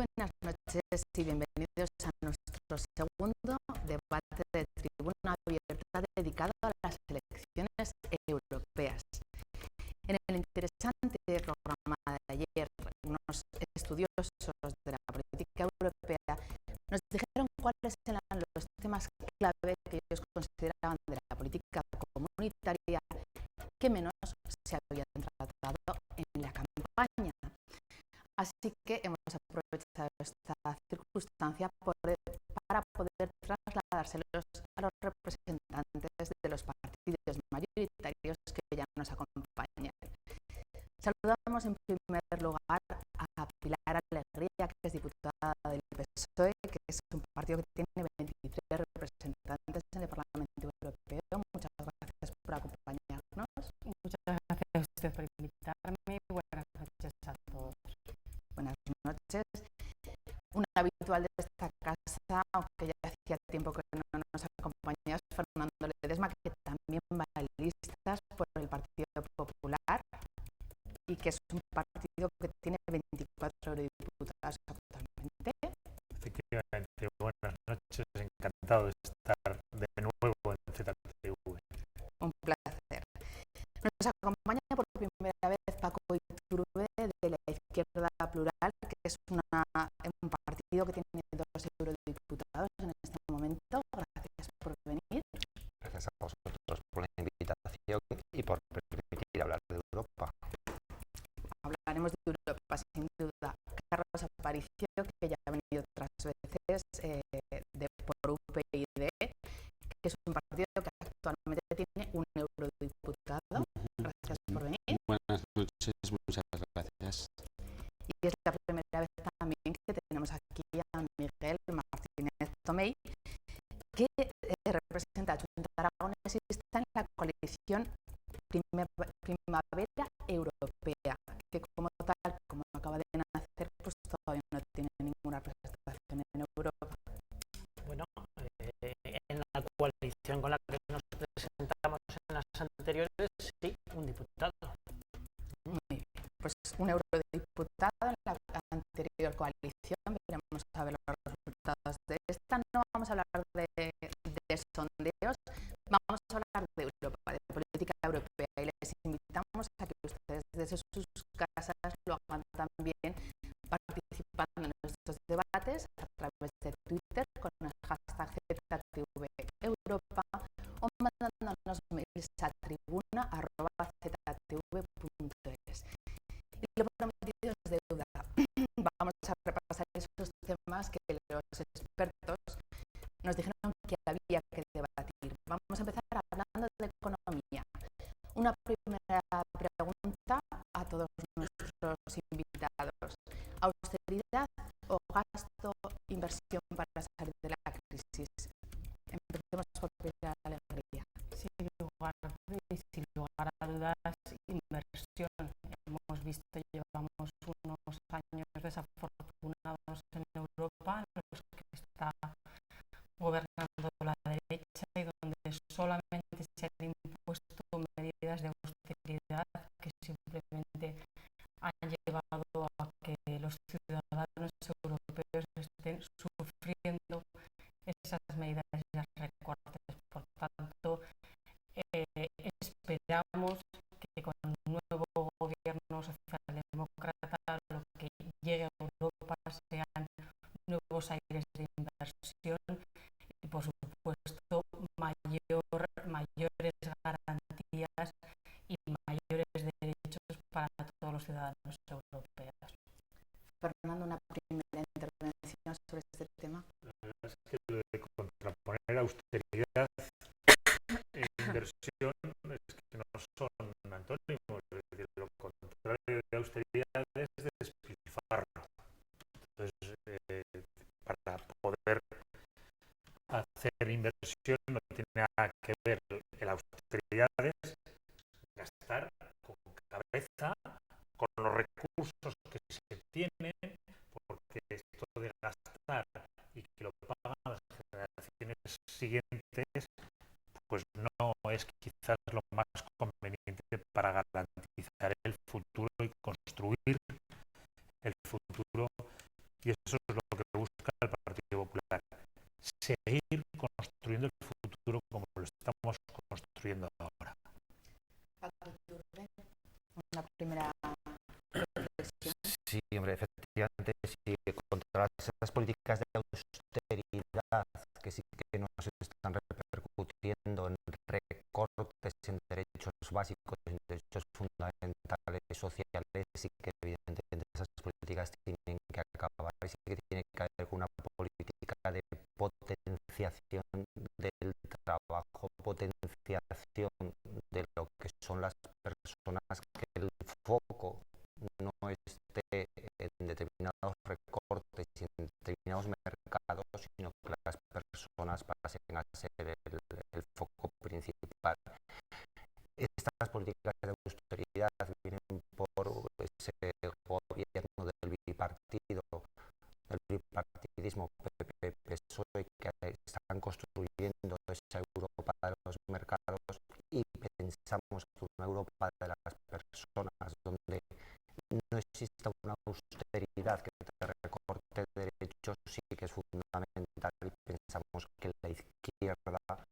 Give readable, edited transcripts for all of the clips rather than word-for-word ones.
buenas noches y bienvenidos a nuestro segundo debate de Tribuna Abierta dedicado a las elecciones europeas. En el interesante programa de ayer, unos estudiosos de la política europea nos dijeron cuáles eran los temas clave que ellos consideraban de la política comunitaria que menos se habían tratado en la campaña. Así que hemos aprovechado esta circunstancia para poder trasladárselos a los representantes de los partidos mayoritarios que ya nos acompañan. Saludamos en primer lugar a Pilar Alegría, que es diputada del PSOE, que es un partido que tiene 23 representantes en el Parlamento Europeo. Muchas gracias por acompañarnos. Muchas gracias a usted por invitarme. Buenas noches a todos. Buenas noches. Un habitual de esta casa, aunque ya hacía tiempo que no nos acompañaba, es Fernando Ledesma, que también va a listas por el Partido Popular y que es un partido que tiene 24 eurodiputados actualmente. Efectivamente, buenas noches, encantado de estar de nuevo en ZTV. Un placer. Nos acompaña por primera vez Paco Iturbe de la Izquierda Plural, que es un partido que tiene 2 eurodiputados en este momento. Gracias por venir. Gracias a vosotros por la invitación y por permitir hablar de Europa. Hablaremos de Europa, sin duda. Carlos Aparicio, que ya ha venido otras veces por UPyD, que es un partido que actualmente tiene 1 eurodiputado. Gracias por venir. Buenas noches, muchas gracias. Y es la primera vez también que tenemos aquí a Miguel Martínez Tomei, que representa a Junts Aragonès y está en la coalición Primavera Europea, que como tal, como acaba de nacer, pues todavía no tiene ninguna representación en Europa. Bueno, en la coalición con la que nos presentamos en las anteriores, sí, un diputado. Muy bien. Pues 1 eurodiputado en la anterior coalición. Veremos a ver los resultados de esta. No vamos a hablar de sondeos, vamos a hablar de Europa, de política europea, y les invitamos a que ustedes desde sus casas lo hagan también participando en nuestros debates a través de Twitter con el hashtag ZTVEuropa o mandándonos mails a tribuna@ztv.es. Y lo prometido es deuda. Vamos a repasar esos temas que los expertos nos dijeron que había que debatir. Vamos a empezar hablando de economía. Una primera pregunta a todos nuestros invitados. ¿Austeridad o gasto, inversión para salir de la crisis? Empecemos por Pilar Alegría. Sin lugar a dudas, inversión. Hemos visto, llevamos unos años desafortunados en Europa, los que está gobernando la derecha y donde solamente se han impuesto medidas de austeridad que simplemente han llevado a que los ciudadanos europeos estén sufriendo esas medidas y los recortes. Por tanto, esperamos que con un nuevo gobierno socialdemócrata lo que llegue a Europa sean nuevos aires de inversión y, por supuesto, mayores garantías y mayores derechos para todos los ciudadanos europeos. Fernando, una primera intervención sobre este tema. La verdad es que lo de contraponer austeridad e inversión es que no son antónimos. Es decir, lo contrario de austeridad es despilfarro. Entonces, para poder hacer inversión no tiene nada que ver. La austeridad es gastar con cabeza, con los recursos que se tienen, porque esto de gastar y que lo pagan las generaciones siguientes, pues no es quizás lo más conveniente para garantizar el futuro y construir el futuro, y eso estamos construyendo ahora. Una primera reflexión. Sí, hombre, efectivamente, sí, contra esas políticas de austeridad que sí que nos están repercutiendo en recortes en derechos básicos, en derechos fundamentales sociales, sí que evidentemente esas políticas tienen que acabar y sí que tiene que haber una política de potenciación del trabajo, potenciación de lo que son las personas, que el foco no esté en determinados recortes y en determinados mercados, sino que las personas pasen a ser el foco principal. Estas políticas de austeridad vienen por ese gobierno del bipartidismo PP-PSOE, que están construyendo esa Europa de los mercados, y pensamos que una Europa de las personas, donde no exista una austeridad que te recorte derechos, sí que es fundamental, y pensamos que la izquierda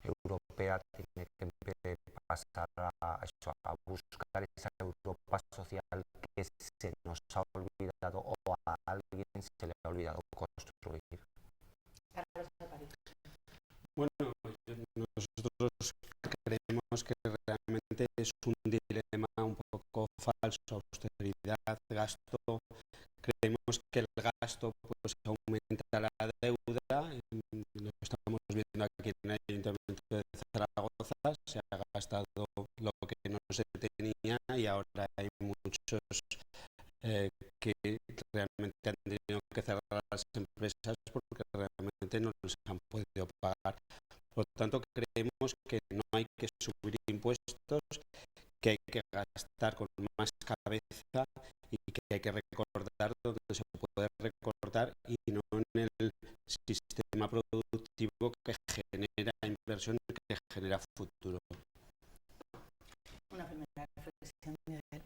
europea tiene que pasar a buscar esa Europa social que se nos ha olvidado, o a alguien se le ha olvidado construir. Bueno, nosotros creemos que realmente es un dilema un poco falso: austeridad, gasto. Creemos que el gasto pues aumenta la deuda. Lo estamos viendo aquí en el Ayuntamiento de Zaragoza. Se ha gastado lo que no se tenía, y ahora hay muchos que realmente han tenido que cerrar las empresas porque realmente no les han podido pagar. Por lo tanto, creemos que no hay que subir impuestos, que hay que gastar con más cabeza, y que hay que recortar donde se puede recortar, y no en el sistema productivo que genera inversión, que genera futuro. Una primera reflexión, Miguel.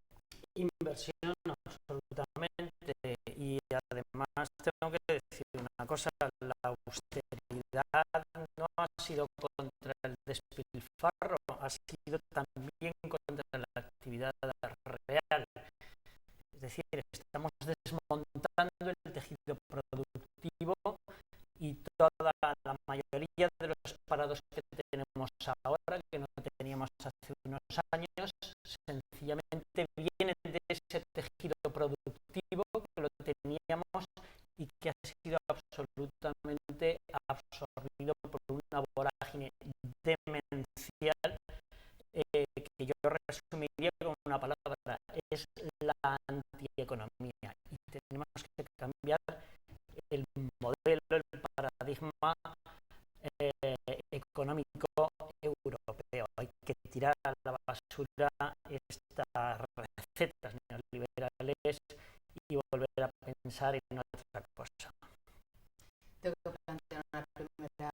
Inversión, absolutamente, y además tengo que decir una cosa: la austeridad no ha sido contra el despilfarro, ha sido también contra la actividad real. Es decir, estamos desmontando el tejido productivo, y toda la mayoría de los parados que tenemos ahora, que no teníamos hace unos años, sencillamente vienen de ese tejido productivo que lo teníamos y que ha sido absolutamente absorbido por una vorágine demencial, que yo resumiría con una palabra: es la antieconomía. Y tenemos que cambiar el modelo, el paradigma económico europeo. Hay que tirar a la basura estas recetas neoliberales y volver a pensar en otra cosa. Tengo que plantear una primera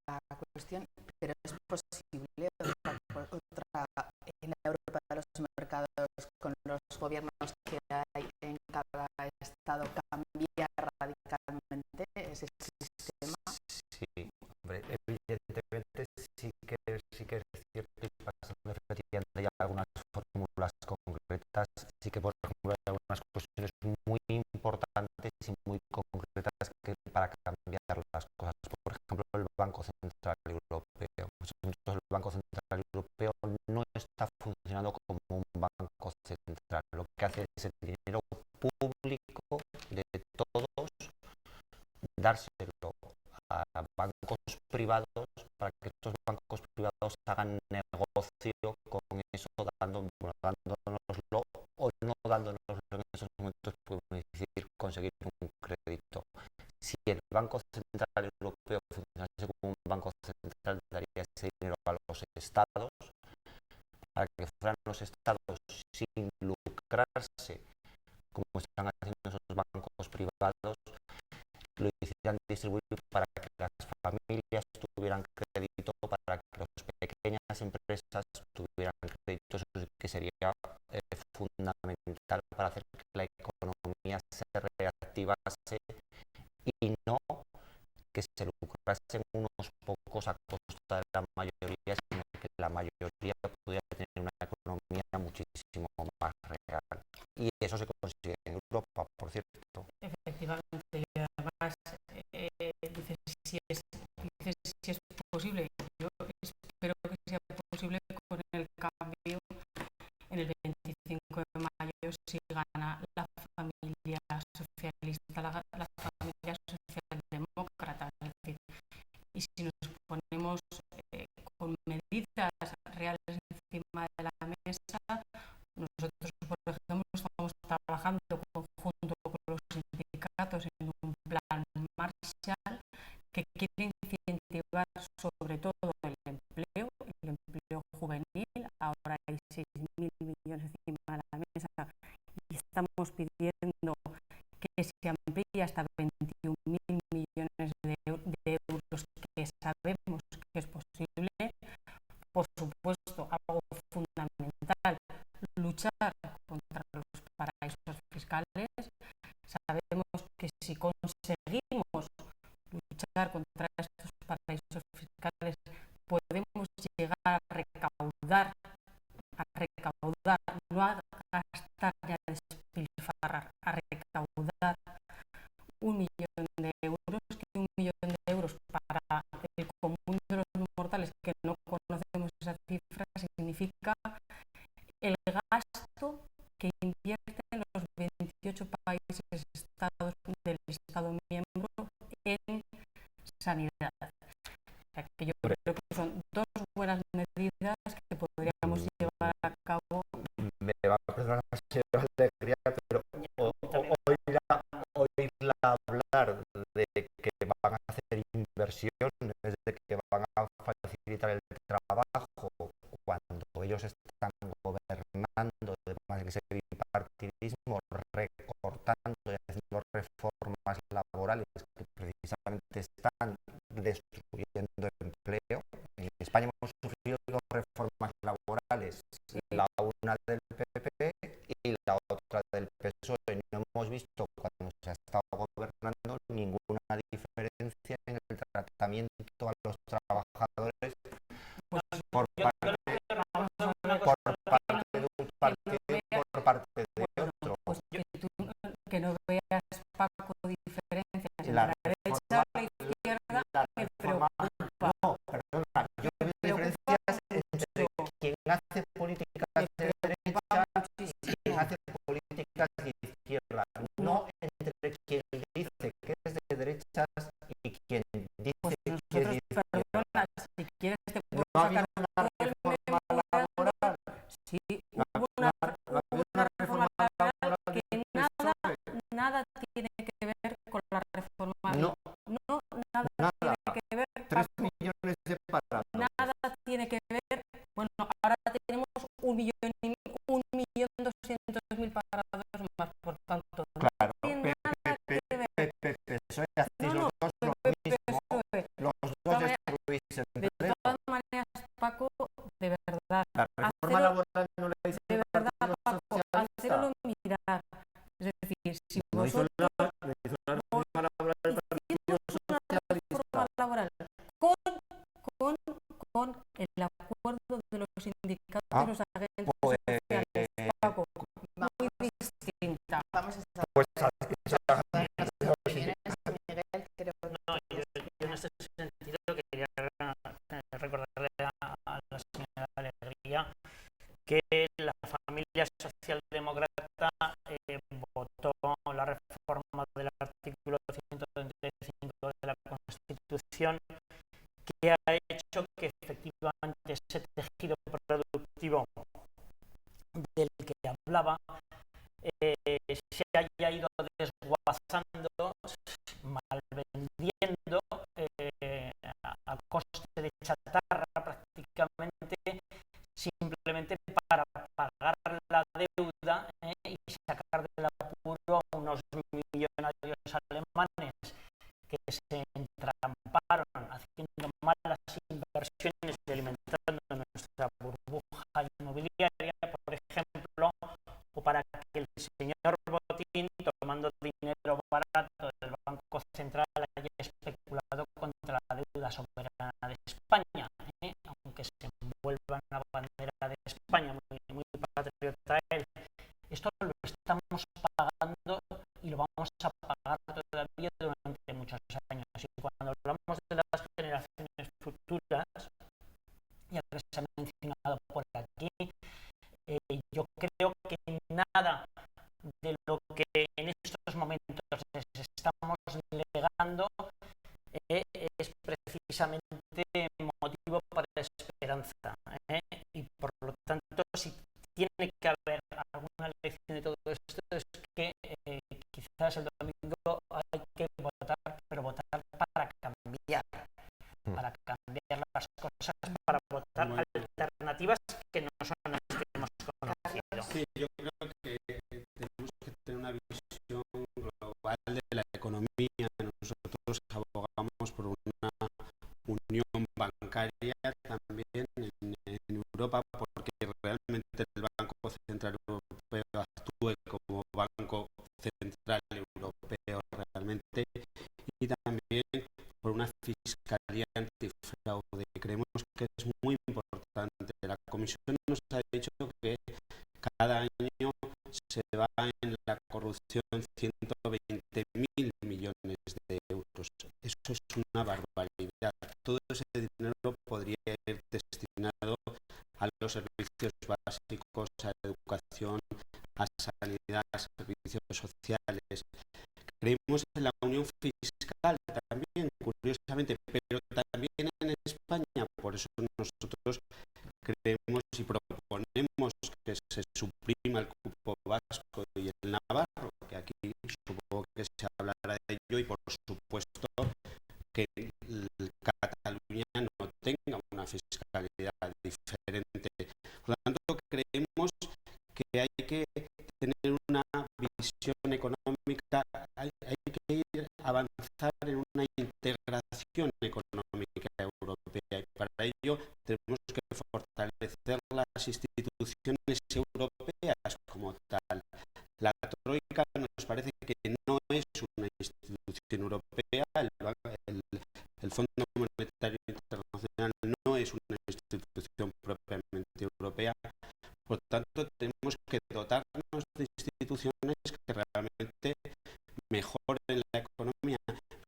cuestión, pero ¿es posible otra en la Europa de los mercados, con los gobiernos que hay en cada estado, cambiar radicalmente ese sistema? Sí, hombre, evidentemente sí que es cierto, y pasando efectivamente ya algunas fórmulas concretas, sí que por ejemplo hay algunas cuestiones muy importantes y muy concretas que para cambiar las cosas. Por ejemplo, el Banco Central Europeo. Pues el Banco Central Europeo no está funcionando como un banco central. Lo que hace es el dinero público de todos dárselo a bancos privados, para que estos bancos privados hagan negocio con eso, dándonoslo o no dándonoslo en esos momentos, podemos decir, conseguir un crédito. Si el Banco Central Europeo funcionase como un banco central, daría ese dinero a los estados, para que fueran los estados, sin lucrarse, como están haciendo esos bancos privados, lo hicieran distribuir para que las familias tuvieran crédito, para que las pequeñas empresas tuvieran crédito. Eso sí que sería fundamental para hacer que la economía se reactivase y no que se lucrasen unos pocos a costa de la mayoría, sino que posible con el cambio en el 25 de mayo si gana la familia socialista, la familia socialdemócrata. Es decir, y si nos ponemos con medidas reales encima de la mesa, nosotros, por ejemplo, estamos trabajando conjunto con los sindicatos en un plan Marshall que quiere incentivar sobre todo el empleo juvenil. Ahora hay 6.000 millones encima de la mesa y estamos pidiendo que se amplíe hasta 21.000 millones de euros, que sabemos que es posible. Por supuesto, algo fundamental, luchar contra los paraísos fiscales. Sabemos que si conseguimos luchar contra estos paraísos fiscales, podemos llegar a recaudar, no a gastar ni a despilfarrar, a recaudar 1 millón de euros, que 1 millón de euros para el común de los mortales que no conocemos esa cifra significa el gasto que invierten los 28 países estados del Estado miembro en sanidad. O sea, que yo creo que son dos buenas medidas que podríamos llevar a cabo. Me va a perdonar la señora Alegría, pero oírla hablar de que van a hacer inversiones, de que van a facilitar el trabajo cuando ellos están gobernando, además de ese bipartidismo, recortando y haciendo reformas laborales que precisamente están destruyendo empleo. En España hemos sufrido dos reformas laborales, la una del PP y la otra del PSOE. No hemos visto, cuando se ha estado gobernando, ninguna diferencia en el tratamiento a los trabajadores por parte de un partido y por parte de otro. Pues que no veas, Paco, diferencias entre La la derecha y la izquierda, me preocupa. No, perdona, yo veo diferencias entre quien hace políticas de derecha y quien hace políticas de izquierda, no entre quien dice que es de derechas y quien dice Pues que es de nosotros, izquierda. perdona, si quieres te puedo No ha sacar habido una reforma laboral. Sí, hubo una reforma laboral que nada tiene que ver con la reforma. No, Nada nada. tiene que ver, 3 Paco, millones de parados. nada tiene que ver. Bueno, ahora tenemos 1.200.000 parados más, por tanto, Claro, no tiene nada que ver. PSOE hacéis los dos lo mismo, PSOE. los dos destruís De empleo. todas maneras, Paco, de verdad, La reforma laboral no la hizo de el verdad, Partido Paco, Socialista. hacéroslo mirar. Es decir, si No hizo vosotros la reforma laboral del Partido una Socialista. reforma laboral con el acuerdo de los sindicatos y los agentes pues, sociales, Paco, muy distinta. Vamos a estar Pues en las opiniones, Miguel, creo que No, yo en este sentido quería recordarle a la señora Alegría que la familia socialdemócrata votó la reforma del artículo 135 de la Constitución, que ha hecho que efectivamente ese tejido productivo del que hablaba se haya ido desguazando, malvendiendo a coste de chatarra prácticamente, simplemente para pagar la deuda y sacar del apuro a unos millonarios alemanes que se entramparon haciendo malas inversiones y alimentando nuestra burbuja inmobiliaria, por ejemplo, o para que el señor Botín, tomando dinero barato del Banco Central, haya especulado contra la deuda soberana de España, aunque se envuelva en la bandera de España, muy patriota él. Esto lo estamos pagando y lo vamos a pagar todavía durante muchos años. Y cuando hablamos de las generaciones futuras, ya que se ha mencionado tanto, si tiene que haber alguna lección de todo esto, es que quizás el domingo hay que votar, pero votar para cambiar las cosas, para votar alternativas que no son las que hemos conocido. Sí, yo creo que tenemos que tener una visión global de la economía. Nosotros abogamos por una unión bancaria también en Europa, porque realmente el Banco Central Europeo actúe como Banco Central Europeo realmente, y también por una fiscalía antifraude. Creemos que es muy importante. La Comisión nos ha dicho que cada año se va en la corrupción 120.000 millones de euros. Eso es una barbaridad. Todo ese dinero podría ir destinado a los servicios básicos, a educación, a sanidad, a servicios sociales. Creemos en la unión fiscal también, curiosamente, pero también en España. Por eso nosotros creemos y proponemos que se suprima el cupo vasco y el navarro, que aquí supongo que se hablará de ello, y por supuesto que Cataluña no tenga una fiscalidad diferente. Por lo tanto, creemos que hay que tener una visión económica, hay que ir a avanzar en una integración económica europea, y para ello tenemos que fortalecer las instituciones europeas como tal. La Troika nos parece que no es una institución europea, el Fondo Monetario Internacional no es una institución propiamente europea. Por tanto, tenemos que dotarnos de instituciones que realmente mejoren la economía,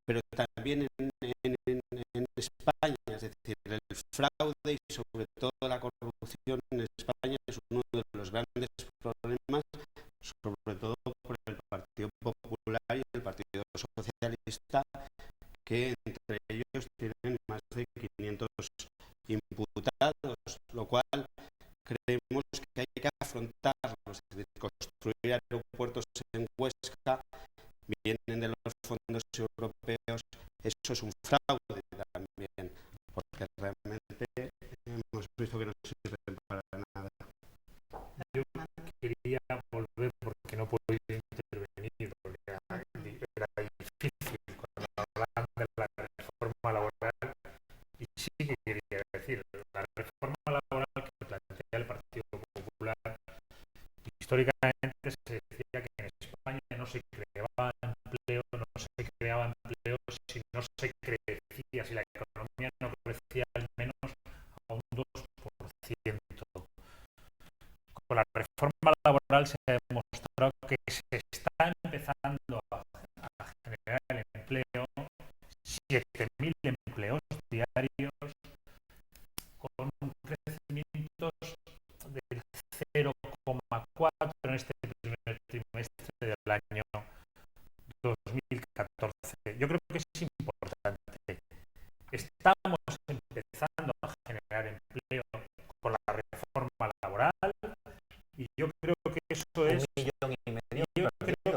pero también en España, es decir, el fraude y sobre todo la corrupción en España es uno de los grandes problemas, sobre todo por el Partido Popular y el Partido Socialista, que entre ellos tienen más de 500 imputados, lo cual creemos que hay que afrontarlos. Es decir, construir aeropuertos en Huesca, vienen de los fondos europeos, eso es un fraude también, porque realmente hemos visto que no sirven para nada. Yo quería volver, porque no puedo intervenir, porque era difícil cuando hablaban de la reforma laboral, y sí que quería decir, la reforma laboral que plantea el Partido Popular, históricamente se decía que en España no se creaba empleo, si no se crecía, si la economía no crecía al menos a un 2%. Con la reforma laboral se ha demostrado que se está empezando a generar el empleo, 7.000 empleos diarios, con un crecimiento del 0,4 en este primer trimestre del año 2014. Yo creo que es importante. Estamos empezando a generar empleo con la reforma laboral, y yo creo que eso es... 1,5 millones Yo creo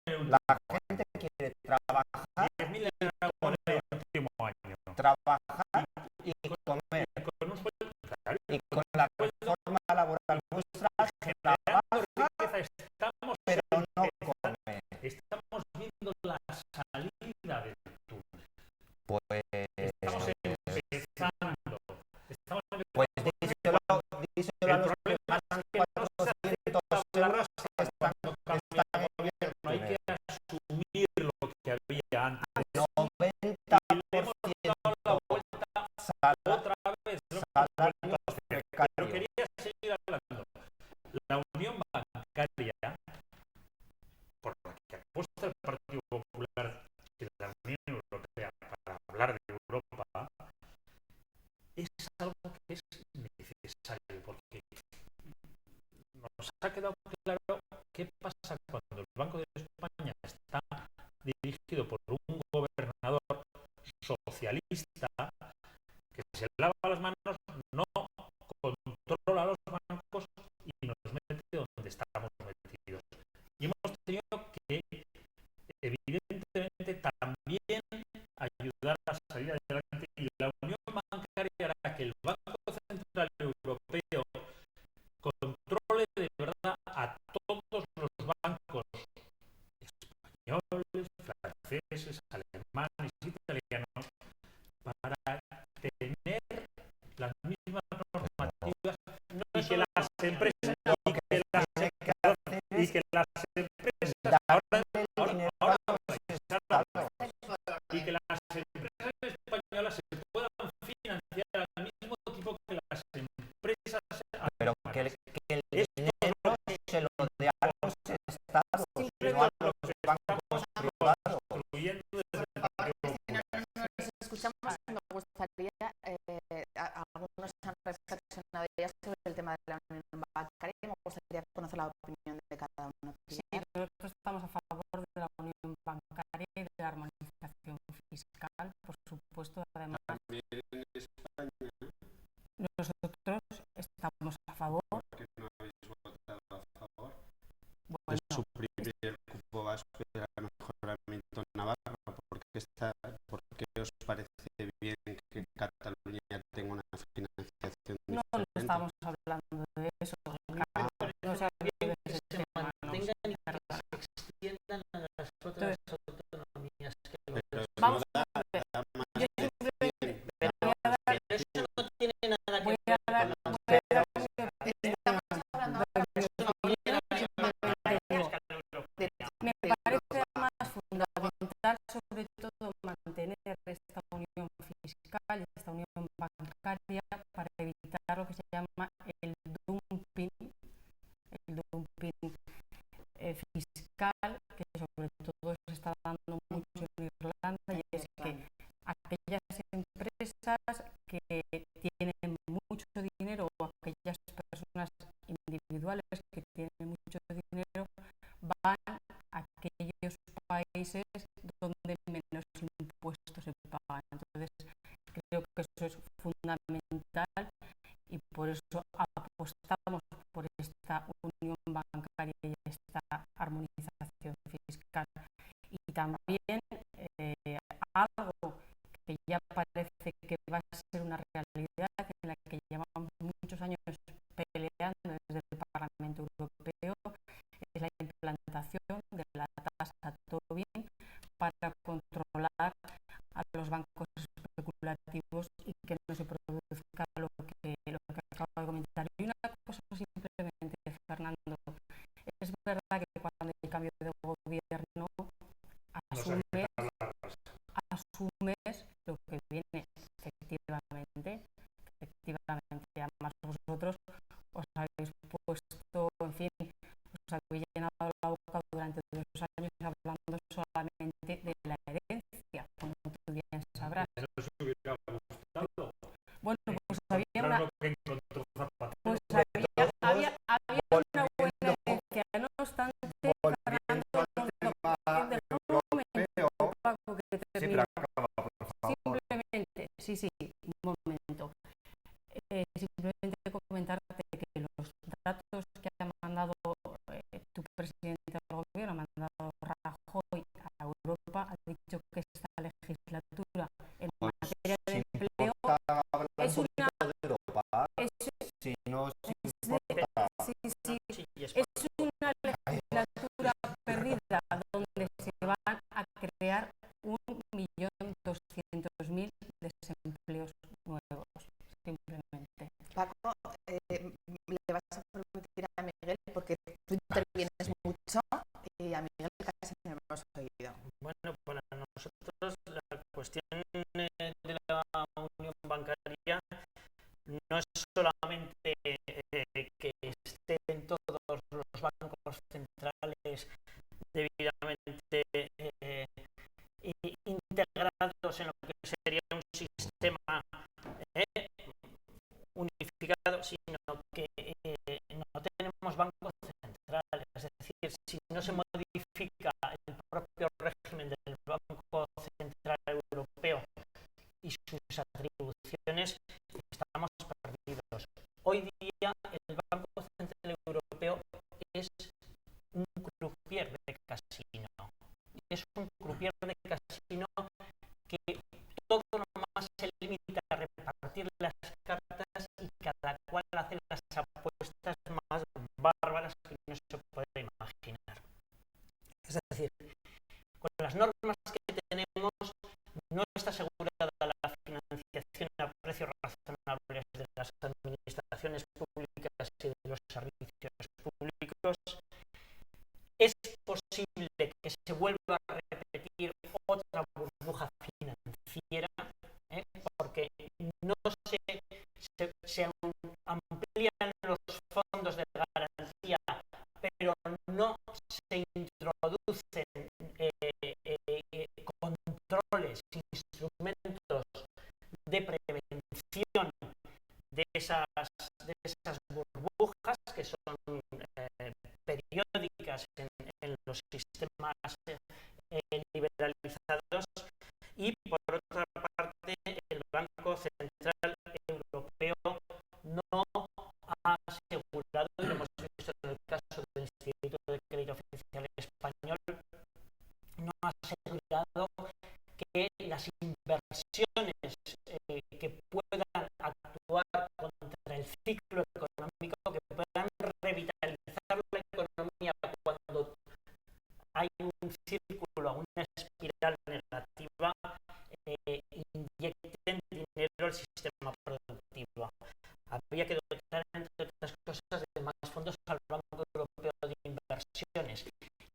el La gente quiere trabajar, 10.000 en el último año. trabajar y comer. Con un sueldo, claro, Y con la reforma laboral nuestra se generando trabaja, riqueza, estamos, pero no come. estamos viendo la salida del túnel. Pues, Estamos empezando. Estamos pues empezando. díselo a El los que problema es ganan que no se 400 acepta euros que están cuando en cambia el el gobierno. Hay que asumir lo que había antes. 90% Y le hemos dado la vuelta otra vez. salario Pero precario. quería seguir hablando. La unión bancaria, por la que apuesta el Partido Popular y la Unión Europea para hablar de Europa, es algo que es necesario, porque nos ha quedado claro qué pasa cuando el Banco de España está dirigido por un gobernador socialista que se lava las manos, no controla los bancos y nos mete donde estamos metidos. Y hemos tenido que, evidentemente, también ayudar a salir adelante, y la unión bancaria hará que el Banco Central Europeo controle de verdad a todos los bancos españoles, franceses, alemanes, italianos, para tener las mismas normativas y que las empresas y que las empresas españolas se puedan financiar al mismo tiempo que las empresas Pero que el dinero se lo dé a los estados, no a los bancos privados. construyendo desde el Partido Popular. Nos escuchamos, me gustaría, algunos han reflexionado ya sobre el tema de la unión bancaria, y me gustaría conocer la opinión de cada uno. Sí, nosotros estamos a favor de la unión bancaria y de la armonización fiscal, por supuesto. Además, También en España, nosotros estamos a favor. ¿por qué no habéis votado a favor de Bueno, suprimir el cupo vasco y el mejoramiento navarro? ¿Por qué os parece bien que Cataluña tenga una financiación no diferente? estamos hablando de eso. No se ha hablado de ese tema. No, Mantengan y perdón. que se extiendan a las otras autonomías que lo Pero Vamos no a ver. da más Yo simplemente voy a dar, Pero eso no tiene nada que voy ver a dar, con voy a dar mi Estamos hablando ahora de opinión. Me parece más fundamental, sobre todo, mantener esta unión fiscal y esta unión bancaria para evitar lo que se llama el dumping fiscal, que sobre todo se está dando mucho en Irlanda, y es que aquellas empresas que tienen mucho dinero, o aquellas personas individuales que tienen mucho dinero, van a aquellos países donde menos impuestos se pagan. Entonces, creo que eso es fundamental, y por eso apostamos por esta unión bancaria y esta armonización fiscal. Y también algo que ya parece que va a ser una realidad, en la que llevamos muchos años peleando desde el Parlamento Europeo, es la implantación de la tasa Tobin para controlar a los bancos especulativos y que no se produzca lo que acabo de comentar. Y una cosa simplemente, Fernando, es verdad que cuando hay cambio de gobierno asumes lo que viene, efectivamente. Además, vosotros os habéis puesto, en fin, os habéis llenado la boca durante 2 años hablando solamente de la herencia, como tú bien sabrás. Eso se hubiera gustado. Bueno, pues había una, Lo que encontró Zapatero. pues había una buena herencia, no obstante, Fernando, déjame un momento, Paco, que termine. Simplemente, sí, un momento. Simplemente comentarte que los datos que ha mandado tu presidente del gobierno, ha mandado que esta legislatura en Pues, materia de si empleo importa hablar es un una... poquito de Europa, Es, si no si es importa, sí, sí, Sí, y es una legislatura perdida donde se van a crear 1.200.000 desempleos nuevos, simplemente. Paco, le vas a permitir a Miguel, porque tú intervienes mucho y a Miguel casi no lo hemos oído. bueno, para nosotros la cuestión de la unión bancaria no es solamente que estén todos los bancos centrales debidamente integrados en lo que sería un sistema unificado, sino que no tenemos bancos centrales. Es decir, si no se modifica el propio régimen del Banco Central Europeo y sus atribuciones, estamos perdidos. Hoy día el Banco Central Europeo es un croupier de casino. Es un croupier de casino que todo nomás se limita a repartir las cartas y cada cual hace las apuestas más bárbaras que no se puede imaginar. Es decir, con las normas que tenemos no está asegurada la financiación a precios razonables de las administraciones públicas y de los servicios públicos. Es posible que se vuelva a repetir otra burbuja financiera, porque no se amplían los fondos de garantía, pero no se introducen controles, instrumentos de prevención de esas burbujas que son periódicas en los sistemas liberalizados, y por otra parte el Banco Central Europeo no ha asegurado, y lo hemos visto en el caso del Instituto de Crédito Oficial Español, no ha asegurado que las inversiones que puedan actuar contra el ciclo económico, que puedan revitalizar la economía cuando hay un círculo, una espiral negativa, inyecten dinero al sistema productivo. Había que dotar, entre otras cosas, de más fondos al Banco Europeo de Inversiones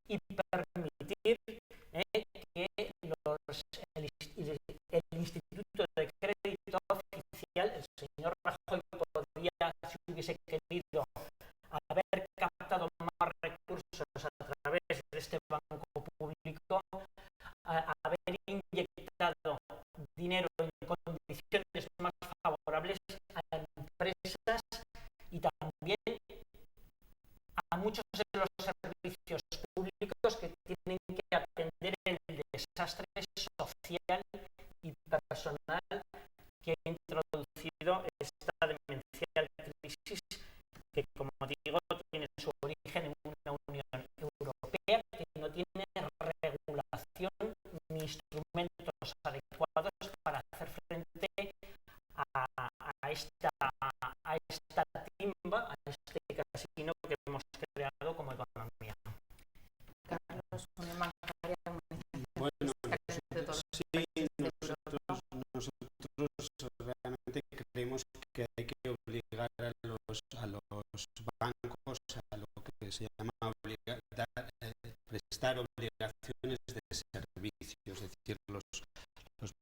y permitir que el Instituto de Crédito Oficial, el señor Rajoy, podría, si hubiese querido, haber captado más recursos a través de este banco público, haber inyectado dinero en condiciones más favorables a empresas y también a muchos de los servicios públicos que tienen que atender el desastre social y personal que ha introducido esta demencial crisis, que, como digo, tiene su origen en una Unión Europea que no tiene regulación ni instrumentos adecuados para hacer frente a esta timba, a este casino que hemos creado como economía. Carlos, unión bancaria, Bueno, de todos los sí, países de Europa. nosotros realmente creemos que hay que obligar a los bancos a lo que se llama prestar obligaciones de servicio. Es decir, los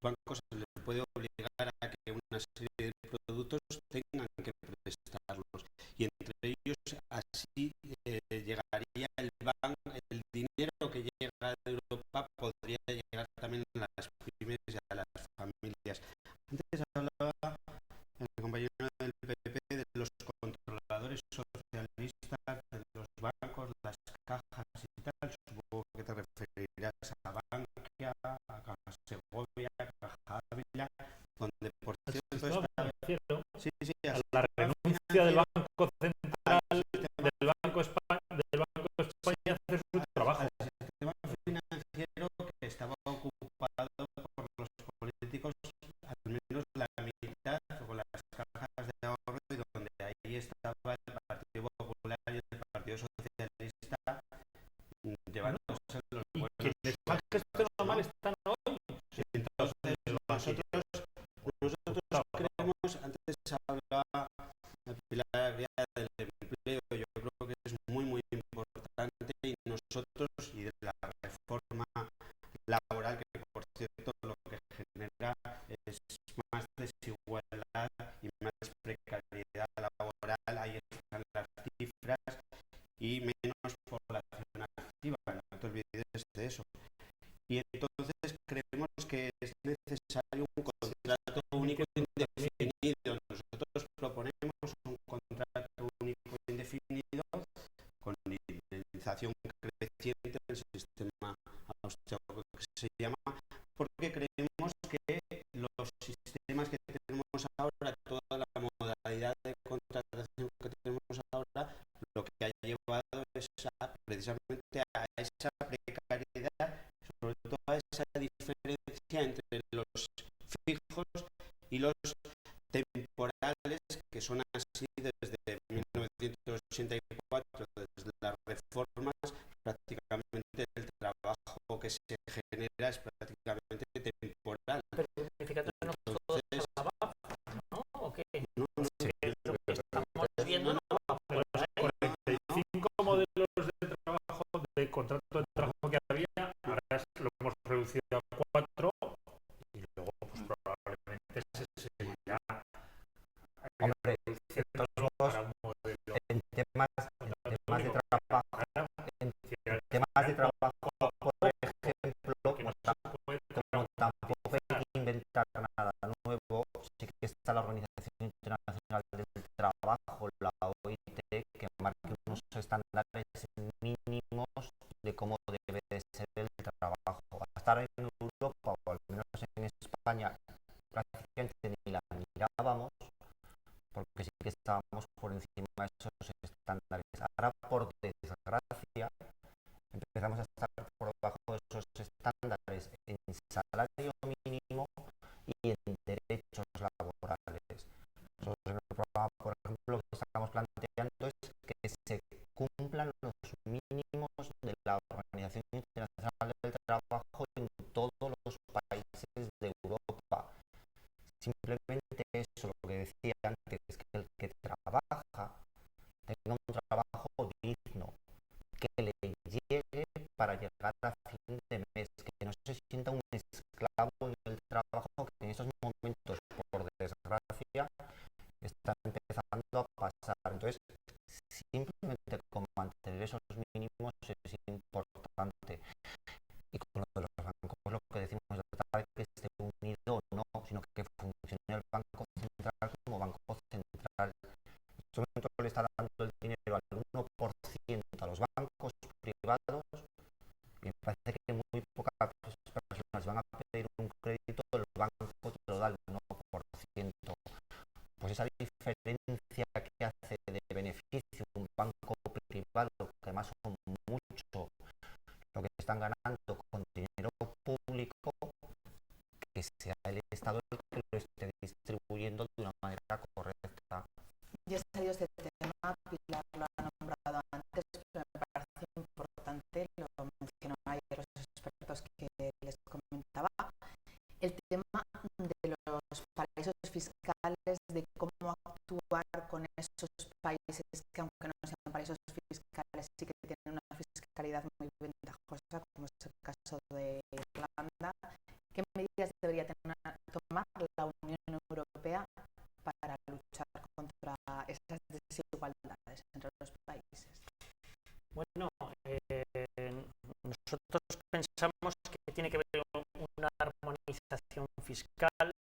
bancos se les puede obligar a que una serie de productos tengan que prestarlos, y entre ellos así llegaría el dinero que llega de Europa podría llegar también a las pymes y a las familias. Antes hablaba el compañero del PP de los controladores socialistas de los bancos, las cajas y tal. Supongo que te referirás a Bankia, a Segovia, a Caja Ávila, donde por cierto está... Sí, A la renuncia del Banco Central del Banco de España a hacer su trabajo. El sistema financiero que estaba ocupado gestionado mal están hoy. Entonces, nosotros creemos, antes hablaba Pilar del empleo, yo creo que es muy importante, y nosotros, y de la reforma laboral, que por cierto lo que genera es más desigualdad y más precariedad laboral, ahí están las cifras, y menos población activa, no te olvides de eso. Y entonces creemos que es necesario un contrato único indefinido. Nosotros proponemos un contrato único indefinido con indemnización creciente del sistema austríaco, que se llama, porque creemos que los sistemas que tenemos ahora, toda la modalidad de contratación que tenemos ahora, lo que ha llevado es precisamente a esa precariedad, sobre todo a esa diferencia entre los fijos y los temporales, que son así desde 1984, desde las reformas. Prácticamente el trabajo que se genera es prácticamente temporal. Pero el certificado no es todo trabajo, ¿no? ¿O qué? No, Sí, Lo que estamos viendo no va por ahí. 45 modelos de trabajo, de contrato de trabajo que había, ahora lo hemos reducido a 4, y luego pues probablemente se seguirá hombre, reduciendo para un modelo. en temas de trabajo, por ejemplo, como tampoco hay que inventar nada nuevo, sí que está la Organización Internacional del Trabajo, la OIT, que marca unos estándares mínimos de cómo debe de ser el trabajo. Hasta ahora en Europa, o al menos en España, prácticamente ni la mirábamos, porque sí que estábamos por encima de esos estándares. Ahora, por desgracia, empezamos a estar por debajo de esos estándares en salario mínimo y en derechos laborales. Nosotros en el programa, por ejemplo, lo que estamos planteando es que se cumplan los mínimos de la Organización Internacional del Trabajo en todos los países de Europa. Simplemente eso, lo que decía antes, es que el que trabaja tenga un trabajo digno, que le llegue para llegar a fin de mes, que no se sienta un esclavo en el trabajo, que en esos momentos, por desgracia, están empezando a pasar. Entonces, simplemente con mantener esos mínimos es importante. Y con lo de los bancos, lo que decimos es que esté unido no, sino que funcione el Banco Central como Banco Central. En este momento le está dando el dinero al 1% a los bancos privados, y me parece que muy pocas personas van a pedir un crédito, el banco te lo da al 1%. Pues esa diferencia que hace de beneficio un banco privado, que además son mucho lo que están ganando con dinero público, que sea el Estado el que lo esté distribuyendo de una manera correcta. Ya ha salido este tema, Pilar lo ha nombrado antes, pero me parece importante, lo mencionaba ayer los expertos que les comentaba, el tema de los paraísos fiscales, de cómo actuar con esos países que, aunque no sean paraísos fiscales, sí que tienen una fiscalidad muy ventajosa, como es el caso de Irlanda. ¿Qué medidas debería tomar la Unión Europea para luchar contra esas desigualdades entre los países? Bueno, nosotros pensamos que tiene que haber una armonización fiscal,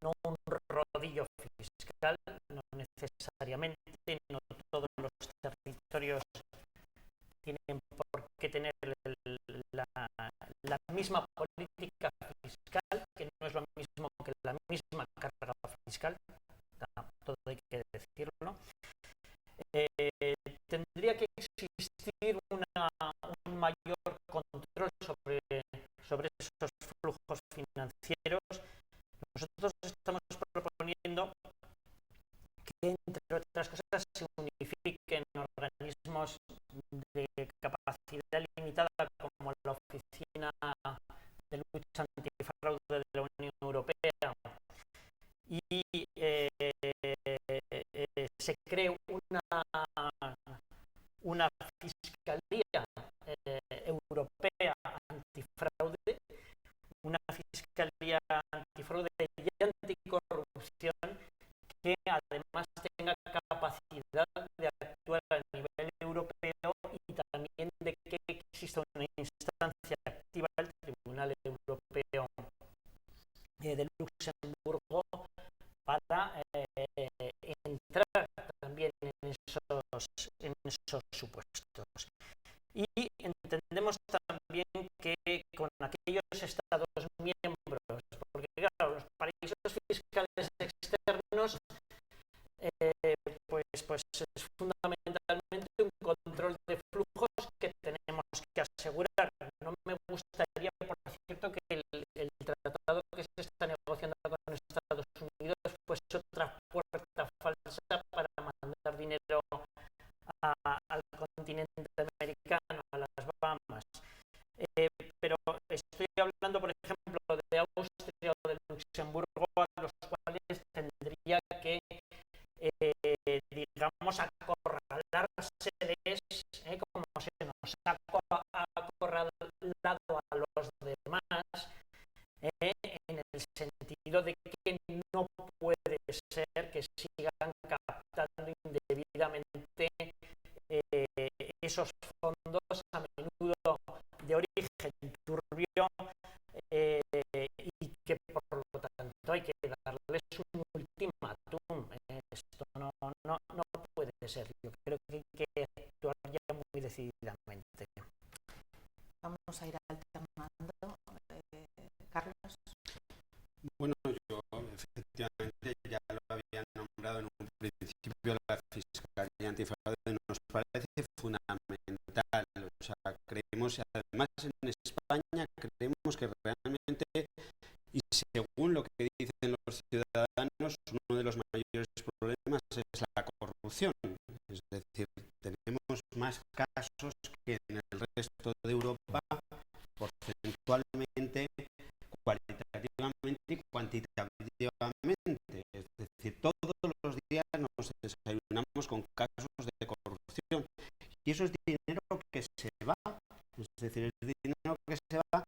no un rodillo fiscal, no necesariamente, no todos los territorios tienen por qué tener la misma política fiscal, que no es lo mismo que la misma carga fiscal, todo hay que decirlo. Tendría que existir un mayor control sobre esos flujos financieros. Nosotros estamos proponiendo que, entre otras cosas, se unifiquen organismos de capacidad limitada, como la Oficina de lucha antifraude de la Unión Europea y se cree una fiscalía europea antifraude, una fiscalía antifraude y anticorrupción que además tenga capacidad de actuar a nivel europeo y también de que exista una instancia activa, el Tribunal Europeo de Luxemburgo, para entrar también en esos supuestos. Y entendemos también que con aquellos Estados miembros, porque claro, los paraísos fiscales externos pues es fundamentalmente un control de flujos que tenemos que asegurar. No me gustaría, por cierto, que el tratado que se está negociando con Estados Unidos fuese otra puerta falsa para mandar dinero al continente americano, a las Bahamas. Pero estoy hablando, por ejemplo, de Austria o de Luxemburgo, a los cuales tendría que digamos, acorralárseles, como se nos ha acorralado a los demás, en el sentido de que no puede ser que sigan captando indebidamente esos fondos, a menudo de origen turbio, y que por lo tanto hay que darles un ultimátum. Esto no puede ser. Yo creo que hay que actuar ya muy decididamente. Vamos a ir alternando. Carlos. Bueno, yo efectivamente ya lo había nombrado en un principio, la Fiscalía Antifraude nos parece fundamental. O sea, creemos, además en España, creemos que realmente, y según lo que dicen los ciudadanos, uno de los mayores problemas es la corrupción. Es decir, tenemos más casos que en el resto de Europa, porcentualmente, cualitativamente y cuantitativamente. Es decir, todos los días nos desayunamos con casos de corrupción. Y eso es dinero que se va. Es decir, es dinero que se va.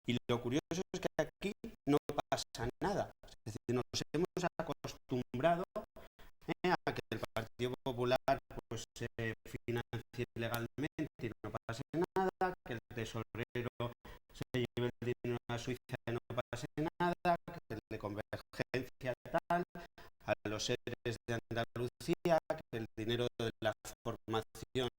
Y lo curioso es que aquí no pasa nada. Es decir, nos hemos acostumbrado a que el Partido Popular pues se financie ilegalmente y no pase nada, que el tesorero se lleve el dinero a Suiza y no pase nada, que el de Convergencia tal, a los seres de Andalucía, que el dinero de la formación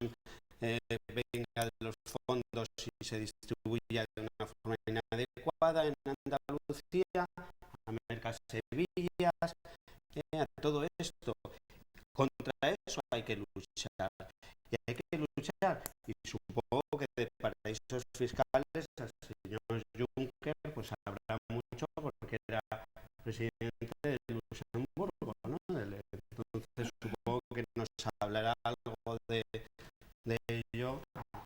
venga de los fondos y se distribuya de una forma inadecuada en Andalucía, a Mercas Sevillas, a todo esto. Contra eso hay que luchar. Y hay que luchar. Y supongo que de paraísos fiscales al señor Juncker pues habrá mucho, porque era presidente de Luxemburgo, ¿no? Entonces supongo que nos hablará algo de ello,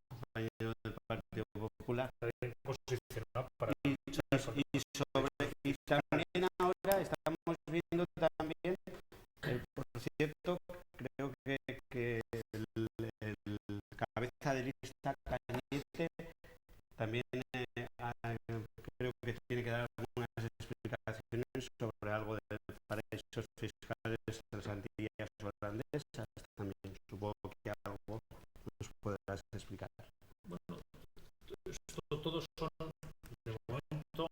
compañero del Partido Popular. Y también ahora estamos viendo también, por cierto, creo que el cabeza de lista Cañete también creo que tiene que dar algunas explicaciones sobre algo de paraísos fiscales de las Antillas holandesas. También supongo que algo nos podrás explicar. Bueno, esto todos son de momento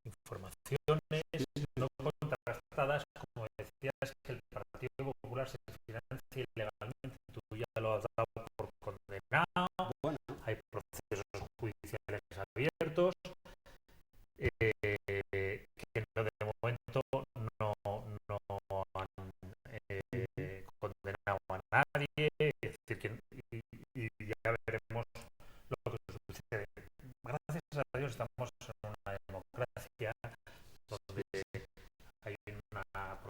informaciones no contrastadas, como decías, que el Partido Popular se financia ilegalmente. Tú ya lo has dado por condenado. Bueno, hay procesos judiciales abiertos que de momento no han condenado a nadie. Es decir, que y ya veremos lo que sucede. Gracias a Dios estamos en una democracia donde hay un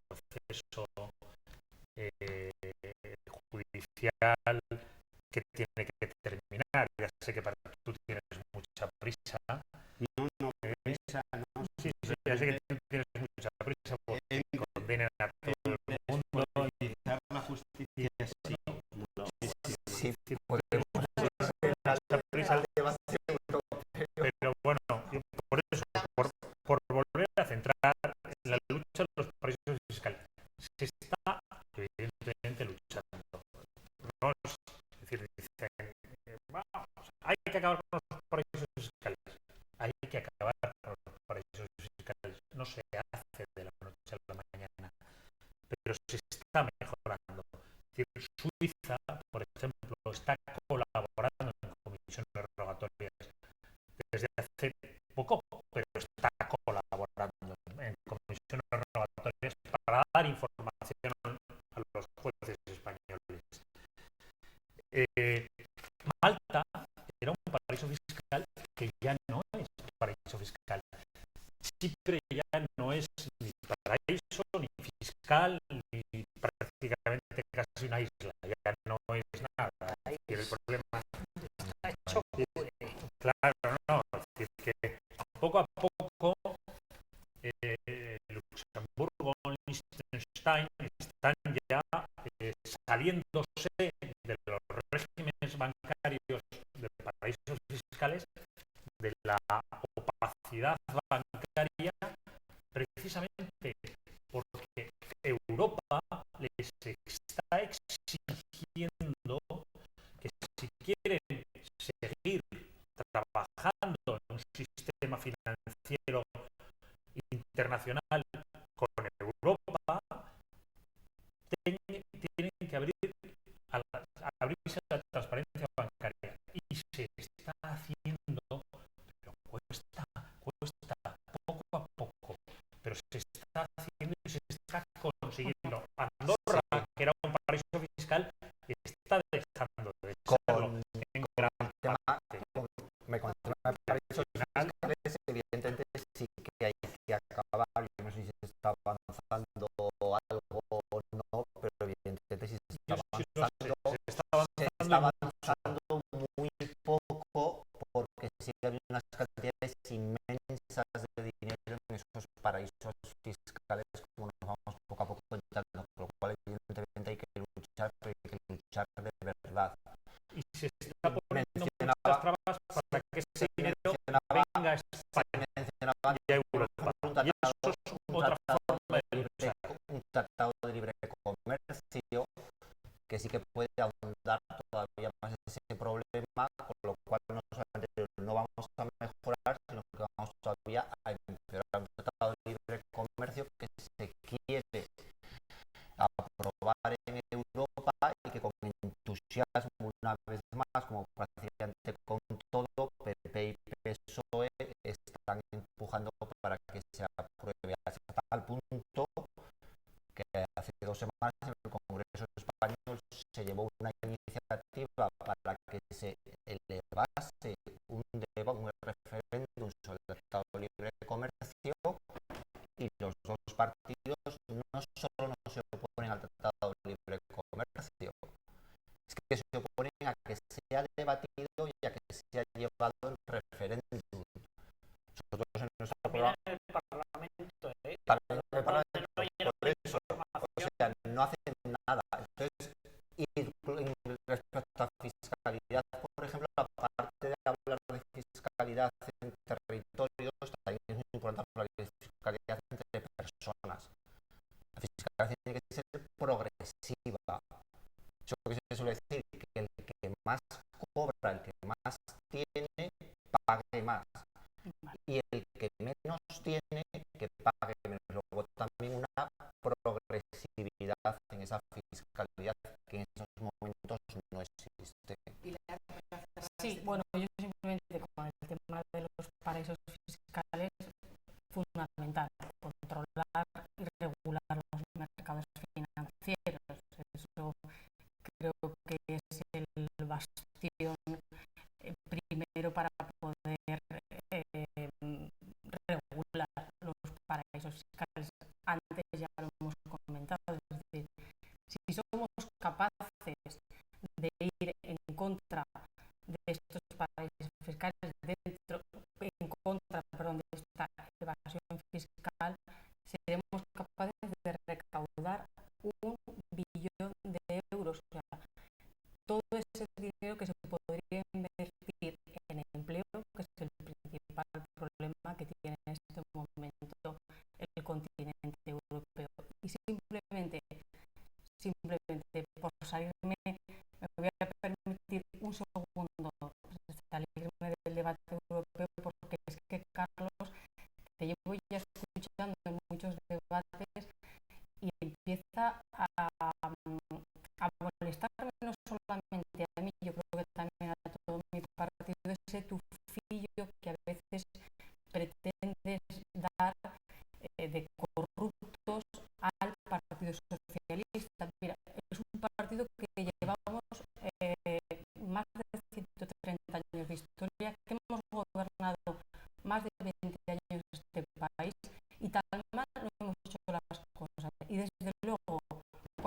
proceso judicial que tiene que terminar. Ya sé que tú tienes mucha mucha prisa. No, prisa, no. Sí, ya sé que tú tienes mucha prisa porque condenan a todo el mundo. Politizar la justicia sí, muchísimo. Sí, Mucha prisa, pero bueno, yo por eso, por volver a centrar en la lucha de los paraísos fiscales, se está evidentemente luchando. No es decir, dicen, vamos, hay que acabar con los paraísos fiscales. Hay que acabar con los paraísos fiscales. No se hace de la noche a la mañana, pero se está mejorando. Es decir, Suiza, por ejemplo, está colaborando en comisiones rogatorias desde hace poco, pero está colaborando en comisiones rogatorias para dar información a los jueces españoles. Malta era un paraíso fiscal que ya no es paraíso fiscal. Chipre ya no es ni paraíso, ni fiscal, ni prácticamente casi una isla. Ya no es nada. Y el problema está hecho. Claro, no. Es decir, que poco a poco Luxemburgo, Liechtenstein están ya saliéndose de los regímenes bancarios de paraísos fiscales, de la opacidad bancaria, precisamente porque Europa les está exigiendo que si quieren seguir trabajando en un sistema financiero internacional con Europa, tienen que abrirse a la transparencia bancaria. Y se está haciendo, pero cuesta poco a poco, pero se está haciendo y se está consiguiendo. Andorra, que era un paraíso fiscal, está dejando de serlo en gran parte. Me considero paraísos fiscales, evidentemente sí que hay que acabar. Yo no sé si se está avanzando algo o no, pero evidentemente sí se está avanzando. Se está avanzando muy poco porque sigue habiendo unas cantidades inmensas de dinero en esos paraísos fiscales, como nos vamos poco a poco entrando, por lo cual evidentemente hay que luchar, pero hay que luchar de verdad. Y se está poniendo muchas trabas para que ese dinero venga a España y a Europa. Y eso es otra forma de luchar. Un tratado de libre comercio que sí que puede ahondar todavía más ese problema, con lo cual no solamente no vamos a mejorar, sino que vamos todavía a empeorar. Un tratado de libre comercio que se quiere aprobar en Europa y que con entusiasmo, una vez más, como prácticamente con todo, PP y PSOE están empujando para que se apruebe, hasta tal punto que hace 2 semanas en el Congreso Español se llevó una iniciativa para que se elevase un referéndum sobre el Tratado de Libre Comercio, y los dos partidos no solo no se oponen al Tratado de Libre Comercio, es que se oponen a que sea debatido y a que sea llevado en referéndum. Nosotros en nuestro programa en el Parlamento, por eso, o sea, no hacen nada. Entonces, y respecto a fiscalidad, por ejemplo, aparte de hablar de fiscalidad en territorios, también es muy importante hablar de fiscalidad entre personas. La fiscalidad tiene que ser progresiva. Eso que se suele decir, que el que más cobra, el que más tiene, pague más. Y el que menos tiene, que pague menos. Luego también una progresividad en esa fiscalidad que en esos momentos no existe. Sí, bueno, yo simplemente con el tema de los paraísos fiscales, fundamental, controlar y regular los mercados financieros. Eso creo que es el bastión primero para poder regular los paraísos fiscales. Antes ya lo hemos comentado, es decir, si somos capaces de ir en contra de estos paraísos fiscales dentro salirme, me voy a permitir un segundo salirme del debate europeo, porque es que, Carlos, te llevo ya escuchando en muchos debates y empieza a molestarme no solamente a mí, yo creo que también a todo mi partido, ese tufillo que a veces pretendes dar de corruptos al Partido Socialista. Mira, es un partido que llevamos más de 130 años de historia, que hemos gobernado más de 20 años este país y tal mal no hemos hecho las cosas. Y desde luego,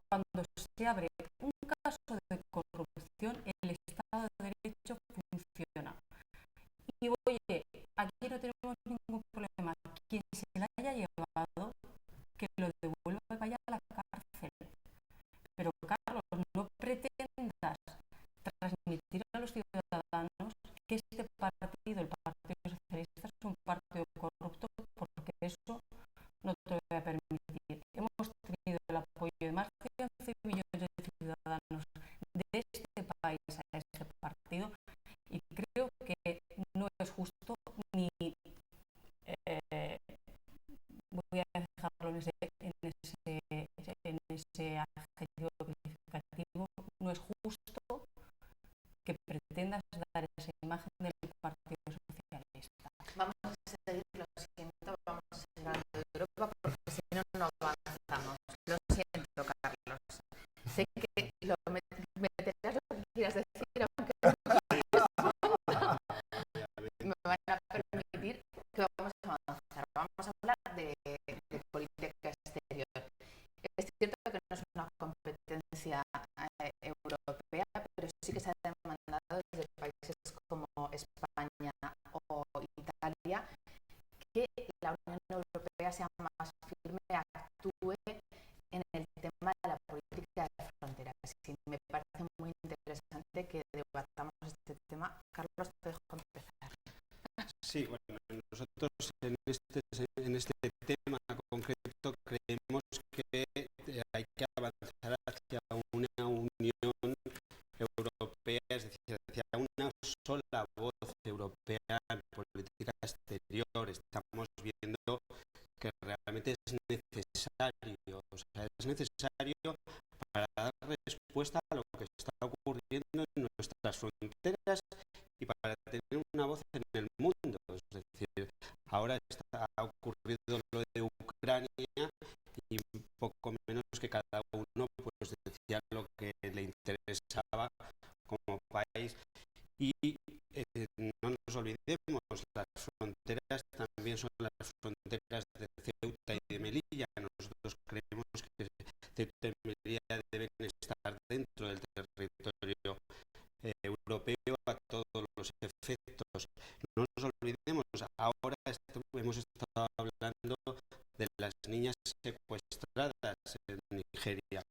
cuando se abre un caso de corrupción, el Estado de Derecho funciona. Y oye, aquí no tenemos ningún problema. Quien se la haya llevado, que lo devuelva y vaya a la cárcel. Pero Carlos, no pretendas transmitir a los ciudadanos que este partido, el Partido Socialista, es un partido corrupto, porque eso no te lo voy a permitir. Hemos tenido el apoyo de más de 11 millones de ciudadanos de este país a este partido y creo que no es justo ni voy a dejarlo en ese adjetivo calificativo, no es justo que pretendas dar esa imagen del Partido Socialista. Vamos a seguir, lo siento, vamos a seguir hablando de Europa porque si no, no avanzamos. Lo siento, Carlos. Sé que lo meterás lo que quieras decir, aunque me van a permitir que vamos a avanzar. Vamos a hablar de política exterior. Es cierto que no es una competencia europea, pero sí que se ha demandado desde países como España o Italia que la Unión Europea sea más firme, actúe en el tema de la política de fronteras. Y me parece muy interesante que debatamos este tema. Carlos, te dejo empezar. Sí, bueno, nosotros en este tema concreto creemos que hay que avanzar hacia una unión europea, es decir, hacia una sola voz europea en política exterior. Estamos viendo que realmente es necesario, es necesario para dar respuesta a lo que está ocurriendo en nuestras fronteras y para tener una voz en el mundo. Es decir, ahora ha ocurrido lo de Ucrania y poco menos que cada uno pues decía lo que le interesaba como país. Y no nos olvidemos, las fronteras también son las fronteras de Ceuta y de Melilla. Nosotros creemos que Ceuta y Melilla deben estar dentro del territorio europeo a todos los efectos. No nos olvidemos, ahora hemos estado hablando de las niñas secuestradas en Nigeria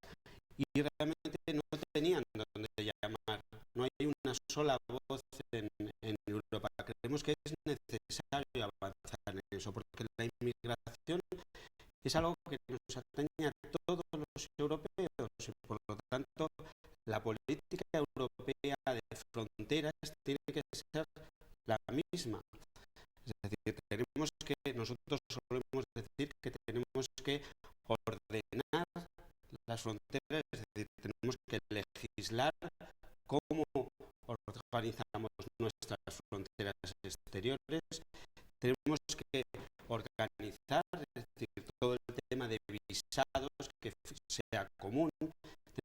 y realmente no tenían dónde llamar. No hay una sola voz en Europa. Creemos que es necesario avanzar en eso porque la inmigración es algo que nos atañe a todos los europeos y por lo tanto la política europea de fronteras tiene que ser la misma. Es decir, nosotros solemos decir que tenemos que ordenar las fronteras, es decir, tenemos que legislar cómo organizamos nuestras fronteras exteriores, tenemos que organizar, es decir, todo el tema de visados que sea común,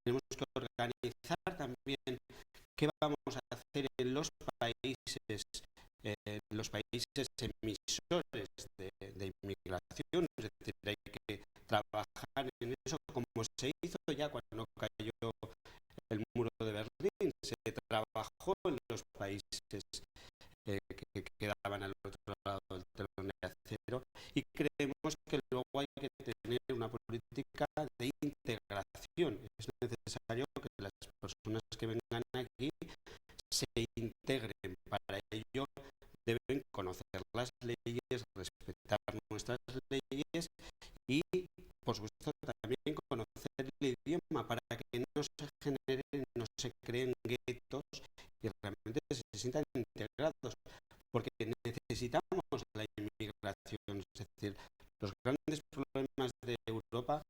tenemos que organizar también qué vamos a hacer en los países emisores de inmigración, es decir, hay que trabajar en eso como se hizo ya cuando cayó el muro de Berlín, se trabajó en los países que quedaban al otro lado del telón de acero y creemos que luego hay que tener una política de integración. Es necesario que las personas que vengan aquí se integren. Para ello deben conocer las leyes, respetar nuestras leyes y, por supuesto, también conocer el idioma para que no se genere necesitamos la inmigración. Es decir, los grandes problemas de Europa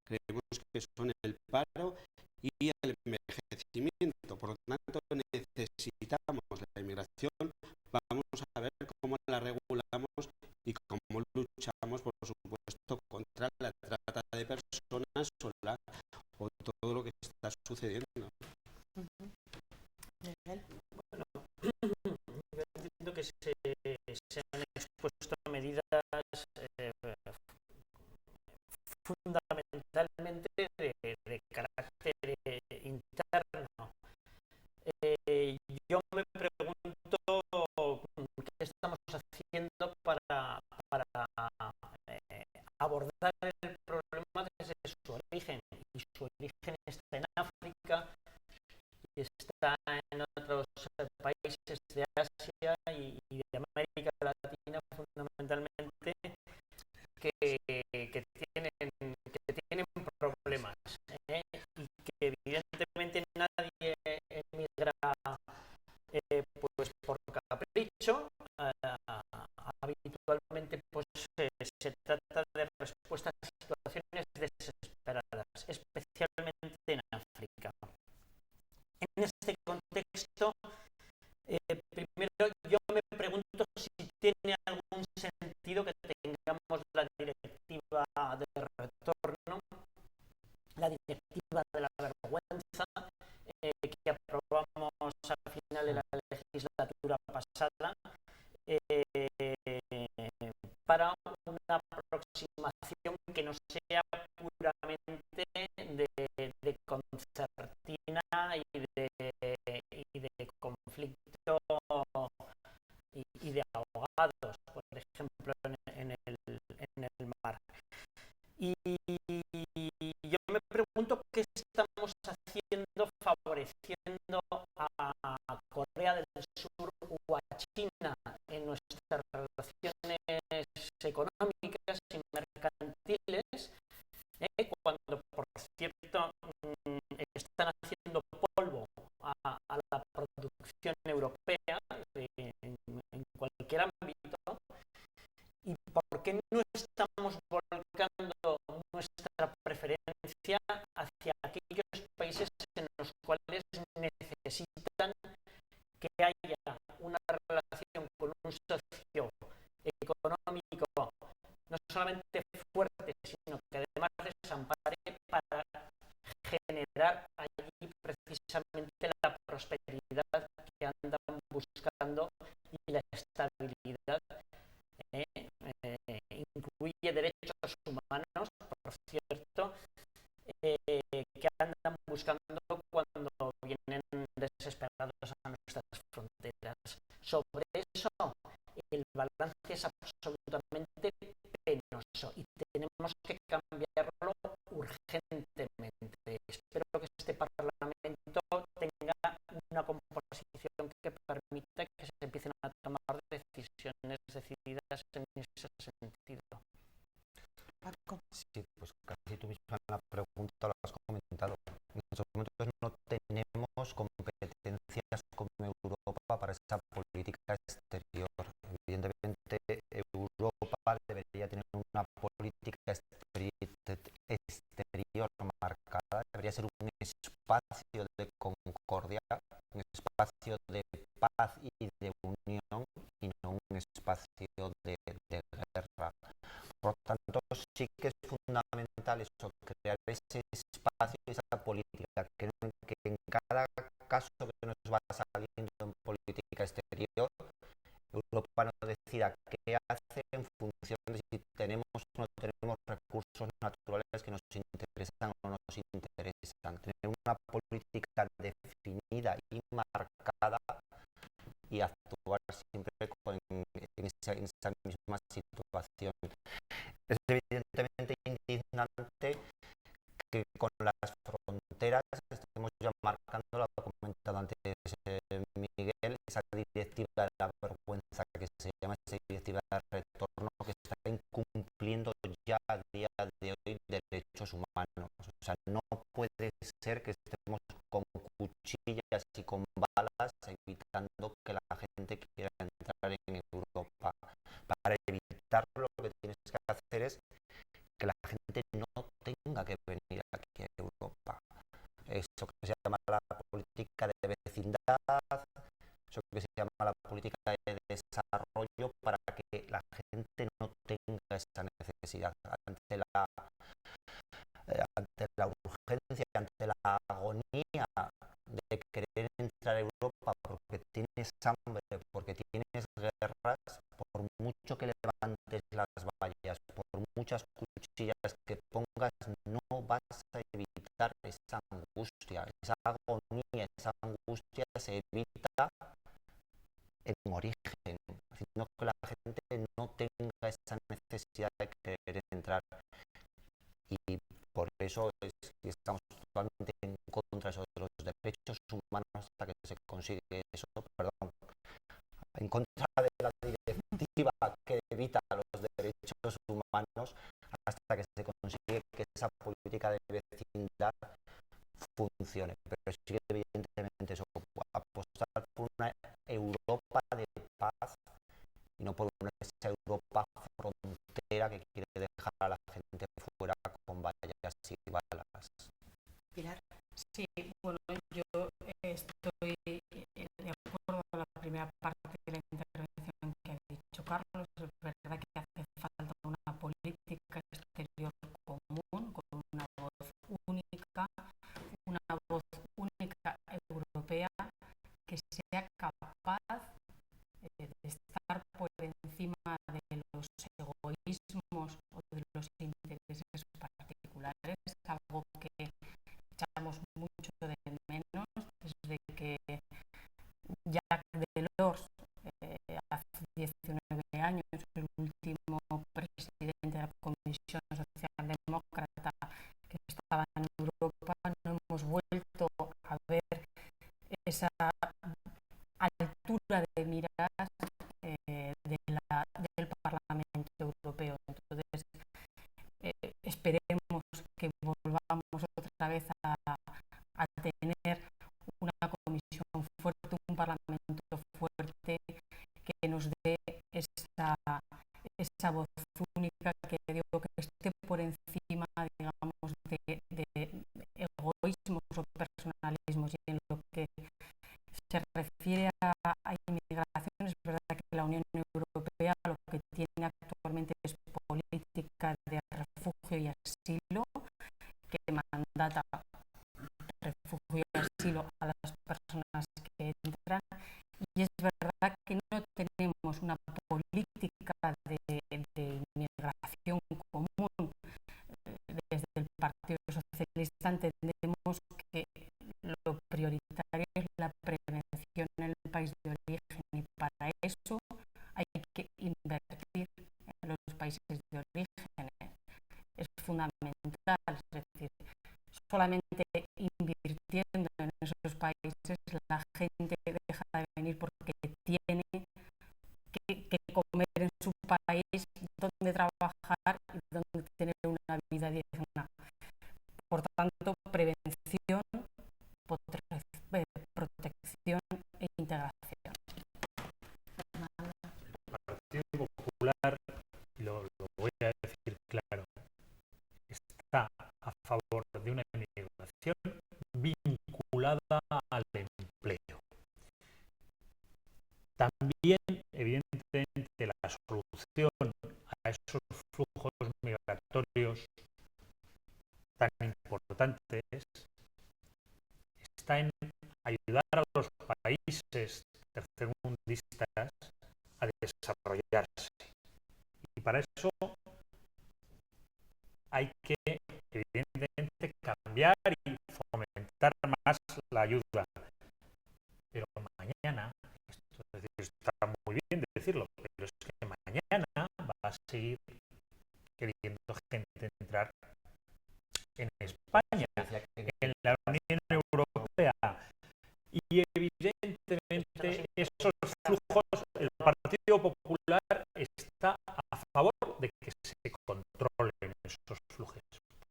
creemos que son el paro y el envejecimiento. Por lo tanto, necesitamos la inmigración. Vamos a ver cómo la regulamos y cómo luchamos, por supuesto, contra la trata de personas o todo lo que está sucediendo. Bueno, yo entiendo que se han expuesto medidas fundamentalmente de carácter interno. Yo me pregunto qué estamos haciendo para abordar el problema desde su origen. Y su origen está en África y está en otros países de Asia y de América Latina fundamentalmente que tienen problemas y que evidentemente nadie emigra pues por capricho. Habitualmente pues se trata de respuestas a situaciones desesperadas, especialmente en África. En este contexto, primero yo me pregunto si tiene algún sentido que tengamos la directiva de retorno, la directiva de la vergüenza, que aprobamos al final de la legislatura pasada, para una aproximación que no sea puramente de concertina y de conflicto y de ahogados, por ejemplo, en el mar. Y yo me pregunto qué estamos haciendo favoreciendo a Corea del Sur o a China en nuestras relaciones económicas y mercantiles, cuando, por cierto, están haciendo polvo a la producción europea en cualquier ámbito. ¿Y por qué no estamos volcando nuestra preferencia hacia aquellos países en los cuales necesitan que haya una relación con un socio económico no solamente fuerte, sino que además desampare para generar allí precisamente la prosperidad que andan buscando y la estabilidad? Incluye derechos humanos, por cierto, que andan buscando cuando vienen desesperados a nuestras fronteras. Sobre eso, el balance es absolutamente penoso y tenemos que cambiarlo urgentemente. Espero que este Parlamento tenga una composición que permita que se empiecen a tomar decisiones decididas en ese sentido. Sí, pues casi tú misma la pregunta lo has comentado. En estos momentos no tenemos competencias como Europa para esa política exterior. Evidentemente, Europa debería tener una política exterior marcada, debería ser un espacio de concordia, un espacio de paz y de unión y no un espacio de guerra. Por lo tanto, sí que es fundamental eso, crear ese espacio y esa política, que en cada caso que nos va saliendo en política exterior, Europa no decida qué hace en función de si tenemos o no tenemos recursos naturales que nos interesan o no nos interesan. Tener una política definida y marcada y actuar siempre en esa misma situación. Es evidentemente indignante que con las fronteras estemos ya marcando, lo ha comentado antes Miguel, esa directiva de la vergüenza que se llama, esa directiva de retorno, que está incumpliendo ya a día de hoy derechos humanos. O sea, no puede ser que estemos con cuchillas y con balas evitando que la gente quiera entrar en Europa. para evitarlo lo que tienes que hacer es que la gente no tenga que venir aquí a Europa. Eso que se llama la política de vecindad, eso que se llama la política de desarrollo, para que la gente no tenga esa necesidad ante la urgencia, ante la agonía de querer entrar a Europa porque tienes hambre, porque tienes guerras. Por mucho que levantes las vallas, por muchas cuchillas que pongas, no vas a evitar esa angustia, esa agonía. Esa angustia se evita en origen, haciendo que la gente no tenga esa necesidad de querer entrar. Y por eso estamos totalmente en contra de los derechos humanos hasta que se consigue eso, perdón, en contra de la directiva que evita los derechos humanos hasta que se consigue que esa política de vecindad funcione. Pero sí que evidentemente eso, apostar por una Europa de paz y no por esa Europa frontera que quiere dejar a la gente fuera con vallas y balas. Pilar. Sí, bueno, yo estoy de acuerdo con la primera parte de la intervención que ha dicho Carlos. Es verdad que hace falta una política exterior común, con una voz única europea que sea capaz de estar por encima de los egoísmos o de los intereses particulares, algo que echamos mucho de menos desde que Jacques Delors, hace 19 años, el último presidente de la Comisión Socialdemócrata que estaba en Europa, no hemos vuelto a ver esa altura de miras del Parlamento Europeo. Entonces, esperemos que volvamos otra vez a tener una comisión fuerte, un Parlamento fuerte que nos dé esa voz única, que digo que esté por encima, digamos, de egoísmos o personalismos. Y en lo que se refiere a inmigración, es verdad que la Unión Europea lo que tiene actualmente es política de refugio y asilo, que mandata refugio y asilo a las personas que entran, y es verdad que no tenemos una política de inmigración común. Desde el Partido Socialista entendemos que lo prioritario es la prevención en el país de origen, y para eso hay que invertir en los países de origen. Es fundamental, es decir, solamente invirtiendo en esos países la gente deja de venir porque tiene que comer en su país, donde trabajar y donde tener una vida digna. Por tanto, prevención, protección e integración. El Partido Popular, y lo voy a decir claro, está a favor de una inmigración vinculada al empleo. También, evidentemente, la solución a esos flujos migratorios tan importantes está en ayudar a los países tercermundistas a desarrollarse. Y para eso hay que, evidentemente, cambiar y fomentar más la ayuda. Pero mañana, esto es decir, está muy bien decirlo, pero es que mañana va a seguir queriendo gente entrar en España, en la Unión Europea, y evidentemente esos flujos, el Partido Popular está a favor de que se controlen esos flujos.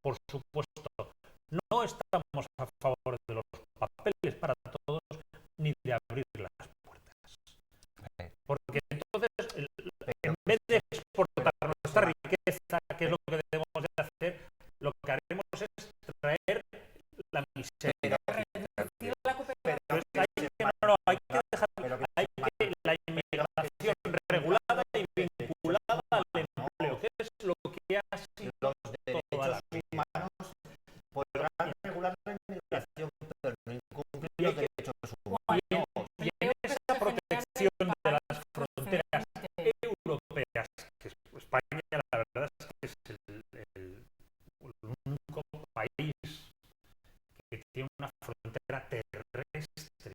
Por supuesto, no estamos a favor de los papeles para todos ni de abrir las puertas, porque entonces, en vez de pobreza, ¿qué es lo que debemos de hacer? Lo que haremos es traer la miseria. Reducir la cooperación. Hay que dejar, hay que la inmigración regulada y vinculada al empleo, que es lo que ha sido Los toda la derechos vida. humanos podrán regular la inmigración, pero no incumplir los derechos humanos. Y en esa protección de las fronteras europeas, que España la verdad es que es el único país que tiene una frontera terrestre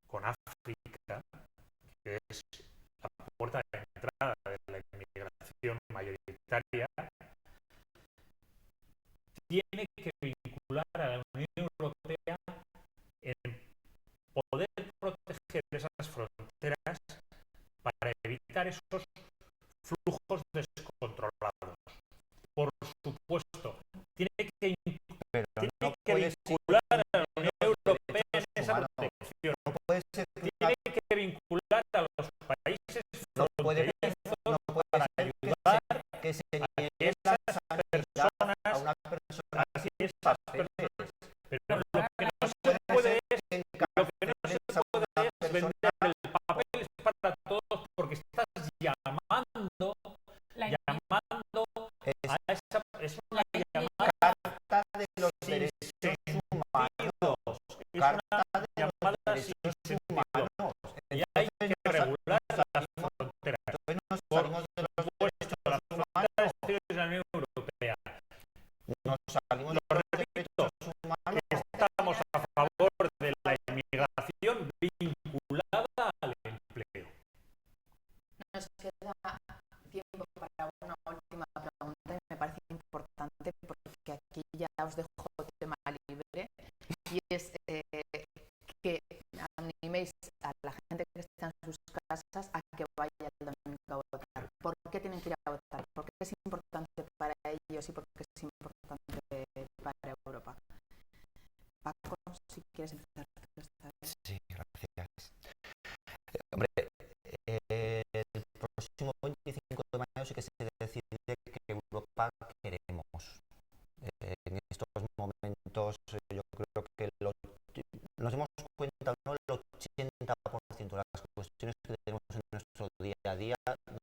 con África, que es la puerta de entrada de la inmigración mayoritaria, tiene que vincular a la Unión Europea en poder proteger esas fronteras para evitar esos flujos descontrolados. Por supuesto, tiene que Pero no que puede ser vincular a la Unión Europea en derechos esa humanos. protección. No puede ser que Tiene que vincular a los países no puede para ser ayudar que se a que niegue la esas sanidad a personas, una persona a sin que esas papeles. personas. Pero lo que no se Puede puede ser es, que lo que no se encarceles a puede una es persona vender el papel para todos, porque estás llamando es a esa, es una llamada carta de los sin derechos humanos. es Carta una de los llamada sin derechos sentido. humanos. Y hay que Entonces regular las fronteras. nos Por salimos de los supuesto, las derechos fronteras humanos. exteriores de la Unión Europea. Nos salimos Lo de los repito, derechos humanos. estamos a favor de la inmigración vinculada al empleo. Nos queda tiempo para una última pregunta y me parece importante porque aquí ya os dejo tema libre y es que animéis a la gente que está en sus casas a que vaya el domingo a votar. ¿Por qué tienen que ir a votar? ¿Por qué es importante para ellos y por qué es importante para Europa? Paco, si quieres empezar. Sí, gracias. Hombre, el próximo 25 de mayo sí que se decide qué Europa queremos. En estos momentos yo creo que nos damos cuenta, ¿no? El 80% de las cuestiones que tenemos en nuestro día a día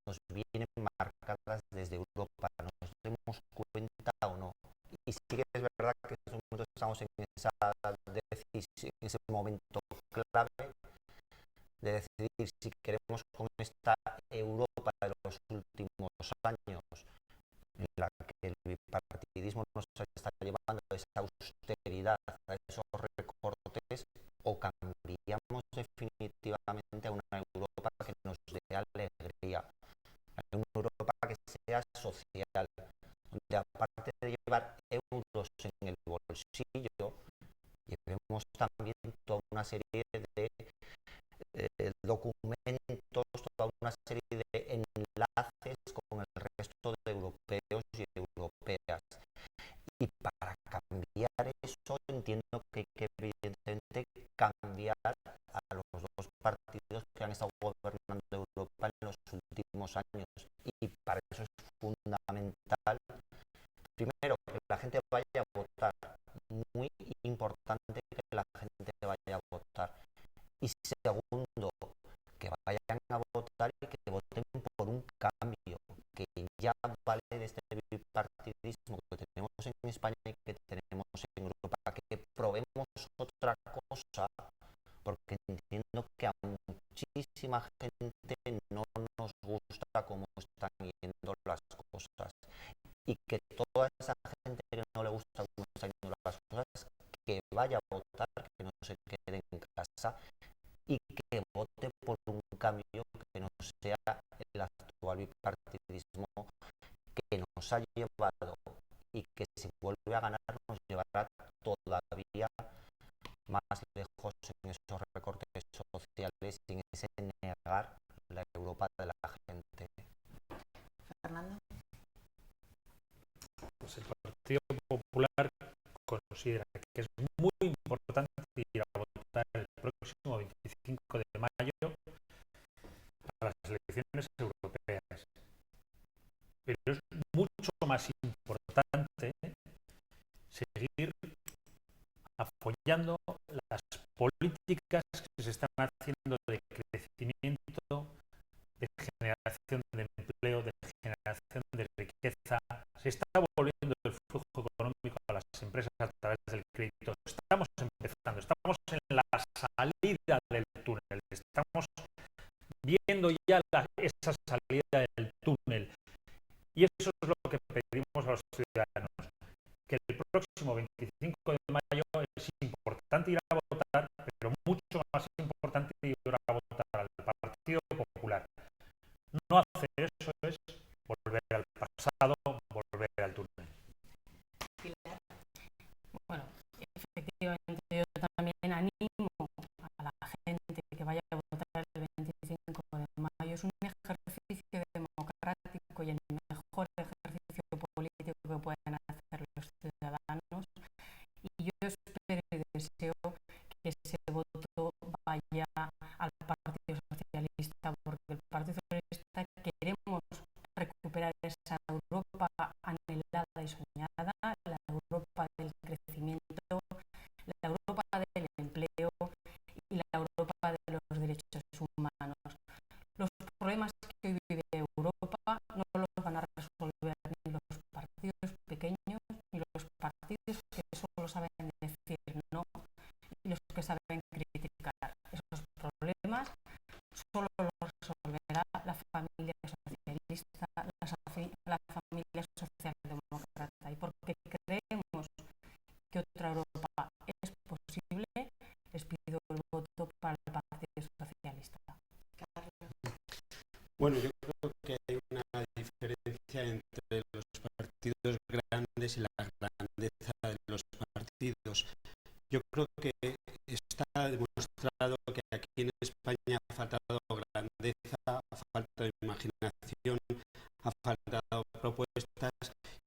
nos vienen marcadas desde Europa. Nos demos cuenta o no. Y sí que es verdad que en estos momentos estamos en ese momento clave de decidir si queremos con esta Europa de los últimos años, en la que el bipartidismo nos está llevando a esa austeridad, a esos recortes, o cambiamos definitivamente a una Europa que nos dé alegría, a una Europa que sea social, donde aparte de llevar euros en el bolsillo, llevemos también toda una serie de documentos, toda una serie de enlaces con el resto de europeos y europeas. Y para cambiar eso entiendo que hay que evidentemente cambiar a los dos partidos que han estado gobernando Europa en los últimos años. Y para eso es fundamental, primero, que la gente vaya a votar. Muy importante que la gente vaya a votar. Y segundo, que vayan a votar y que voten por un cambio, que ya vale de este bipartidismo que tenemos en España y que tenemos en Europa, que probemos otra cosa, porque entiendo que a muchísima gente no nos gusta cómo están yendo las cosas, y que toda esa gente que no le gusta cómo están yendo las cosas, que vaya a votar, que no se quede en casa y que vote por un cambio que no sea el actual bipartidismo que nos ha llevado, y que si vuelve a ganar nos llevará todavía más lejos en esos recortes sociales y en ese negar la Europa de la gente. Fernando. Pues el Partido Popular considera que es muy importante ir a votar el próximo 25 de mayo a las elecciones europeas. Pero es mucho más importante seguir apoyando las políticas que se están haciendo de crecimiento, de generación de empleo, de generación de riqueza. Se está volviendo el flujo económico a las empresas a través del crédito. Estamos empezando, estamos en la salida del túnel, estamos viendo ya esa salida del túnel. Y eso es lo que pedimos a los ciudadanos, que el próximo 25 de mayo es importante ir a votar, pero mucho más importante ir a votar al Partido Popular. No hacer eso es volver al pasado, volver al túnel. Bueno, efectivamente yo también animo a la gente que vaya a votar el 25 de mayo. Es un ejercicio democrático y el mejor ejercicio político que pueden hacer los ciudadanos. Y yo espero y deseo que ese voto vaya al Partido Socialista, porque el Partido Socialista queremos recuperar esa Europa anhelada y soñada, la Europa del crecimiento, la Europa del empleo y la Europa de los derechos humanos. Los problemas que hoy vive Europa no los van a resolver ni los partidos pequeños ni los partidos que solo saben decir no y los que saben criticar. Esos problemas solo los resolverá la familia socialista, la familia socialdemócrata. Y porque creemos que otra Europa es posible, les pido el voto para el Partido Socialista. Bueno, yo creo que hay una diferencia entre los partidos grandes y la grandeza de los partidos. Yo creo que está demostrado que aquí en España ha faltado grandeza, ha faltado imaginación, ha faltado propuestas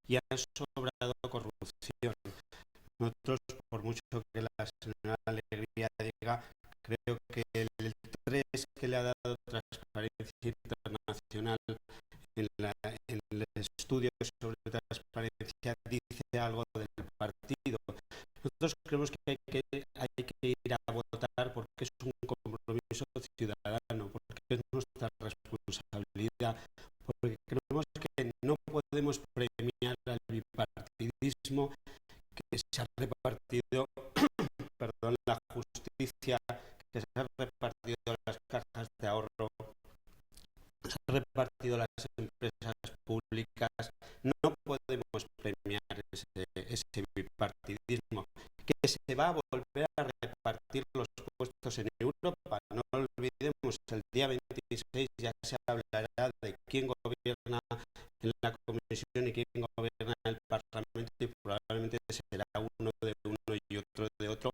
y ha sobrado corrupción. Nosotros, por mucho que la señora Alegría diga, creo que el 3 que le ha dado Transparencia Internacional en el estudio sobre transparencia dice algo del partido. Nosotros creemos que hay que ir a votar porque es un compromiso ciudadano, porque es nuestra responsabilidad, porque creemos que no podemos premiar al bipartidismo que se ha repartido la justicia, que se ha repartido las cajas de ahorro, se ha repartido las empresas públicas. No podemos premiar ese bipartidismo, que se va a volver a repartir los puestos en Europa. No olvidemos, el día 26 ya se hablará de quién gobierna en la Comisión y quién gobierna en el Parlamento, y probablemente será uno de uno y otro de otro,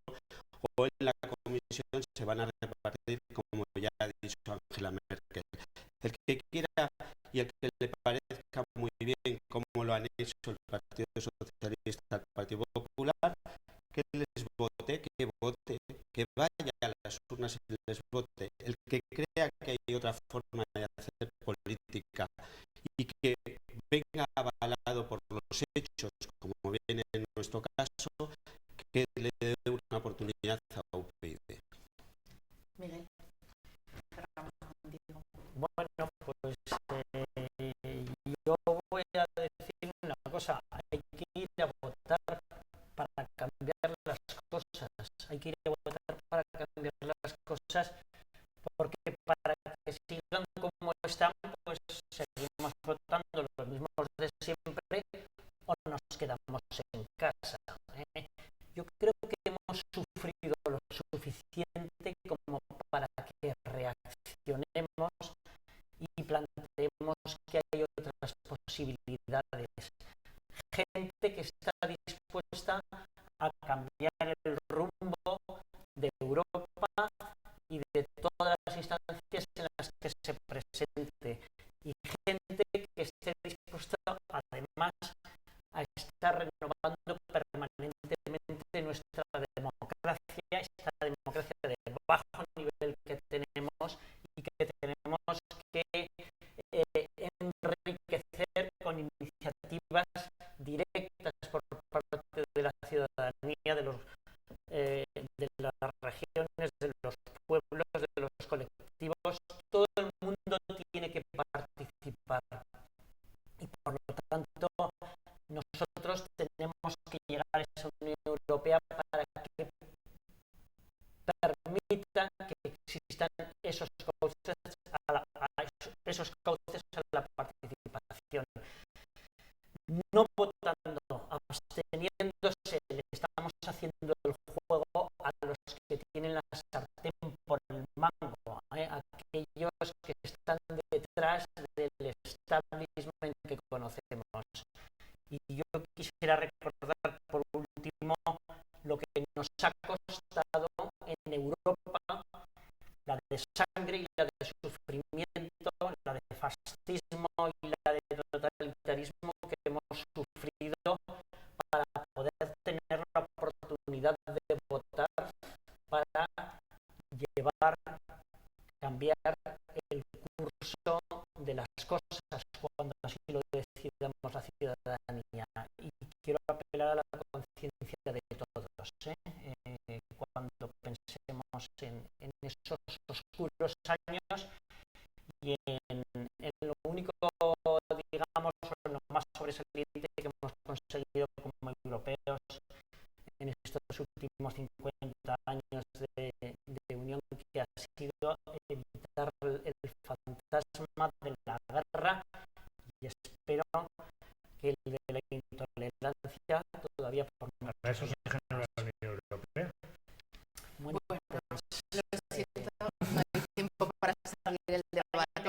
o en la Comisión se van a repartir, como ya ha dicho Angela Merkel. El que quiera y el que le parezca muy bien como lo han hecho el Partido Socialista, el Partido Popular, que les vote, que vaya a las urnas y les vote. El que crea que hay otra forma de hacer política y que venga avalado por los hechos, como viene en nuestro caso, que le dé una oportunidad a UPyD. Miguel, cerramos contigo. Bueno, pues yo voy a decir una cosa, hay que ir a votar para cambiar las cosas, hay que ir a votar para cambiar las cosas, porque para que sigan como están, pues seguimos votando los mismos de siempre o nos quedamos en casa. Yo creo que hemos sufrido lo suficiente como para que reaccionemos y planteemos que hay otras posibilidades. Gente que está dispuesta a cambiar el rumbo de Europa y de todas las instancias en las que se presente. Y gente que esté dispuesta, además, a estar renovando permanentemente nuestra democracia, esta democracia de bajo nivel que tenemos y que tenemos que enriquecer con iniciativas a la participación. No votando, absteniéndose, le estamos haciendo el juego a los que tienen la sartén por el mango, aquellos que están detrás del establishment que conocemos. Y yo quisiera recordar por último lo que nos ha costado en Europa, la de sangre y la de sufrimiento, la de fascismo y la de totalitarismo que hemos sufrido para poder tener la oportunidad de votar, para cambiar el curso de las cosas cuando así lo decidamos la ciudadanía. Y quiero apelar a la conciencia de todos, cuando pensemos en esos oscuros años y en lo único, digamos, lo más sobresaliente que hemos conseguido como europeos en estos últimos 50 años de unión, que ha sido evitar el fantasma de la guerra, y espero que el de la intolerancia todavía por mucho. Eso se genera la Unión Europea. Bueno, Lo siento, no hay tiempo para seguir el debate,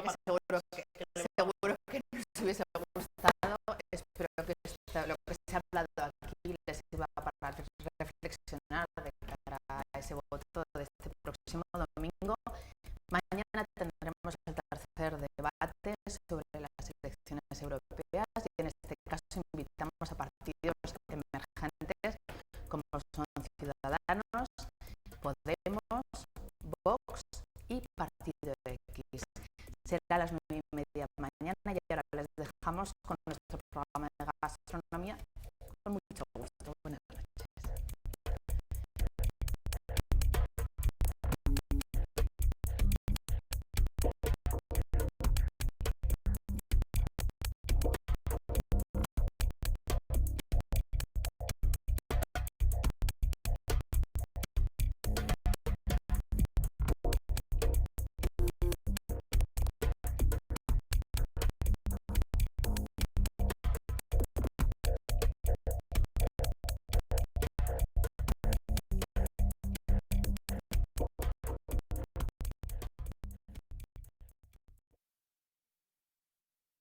que seguro que nos hubiese gustado. Espero que lo que se ha hablado aquí les sirva para reflexionar de cara a ese voto de este próximo domingo. Mañana tendremos el tercer debate sobre las elecciones europeas y en este caso invitamos a partidos emergentes como son Ciudadanos, Podemos, Vox y Partido X. Será a las 9:30 mañana y ahora les dejamos con nuestro programa de gastronomía.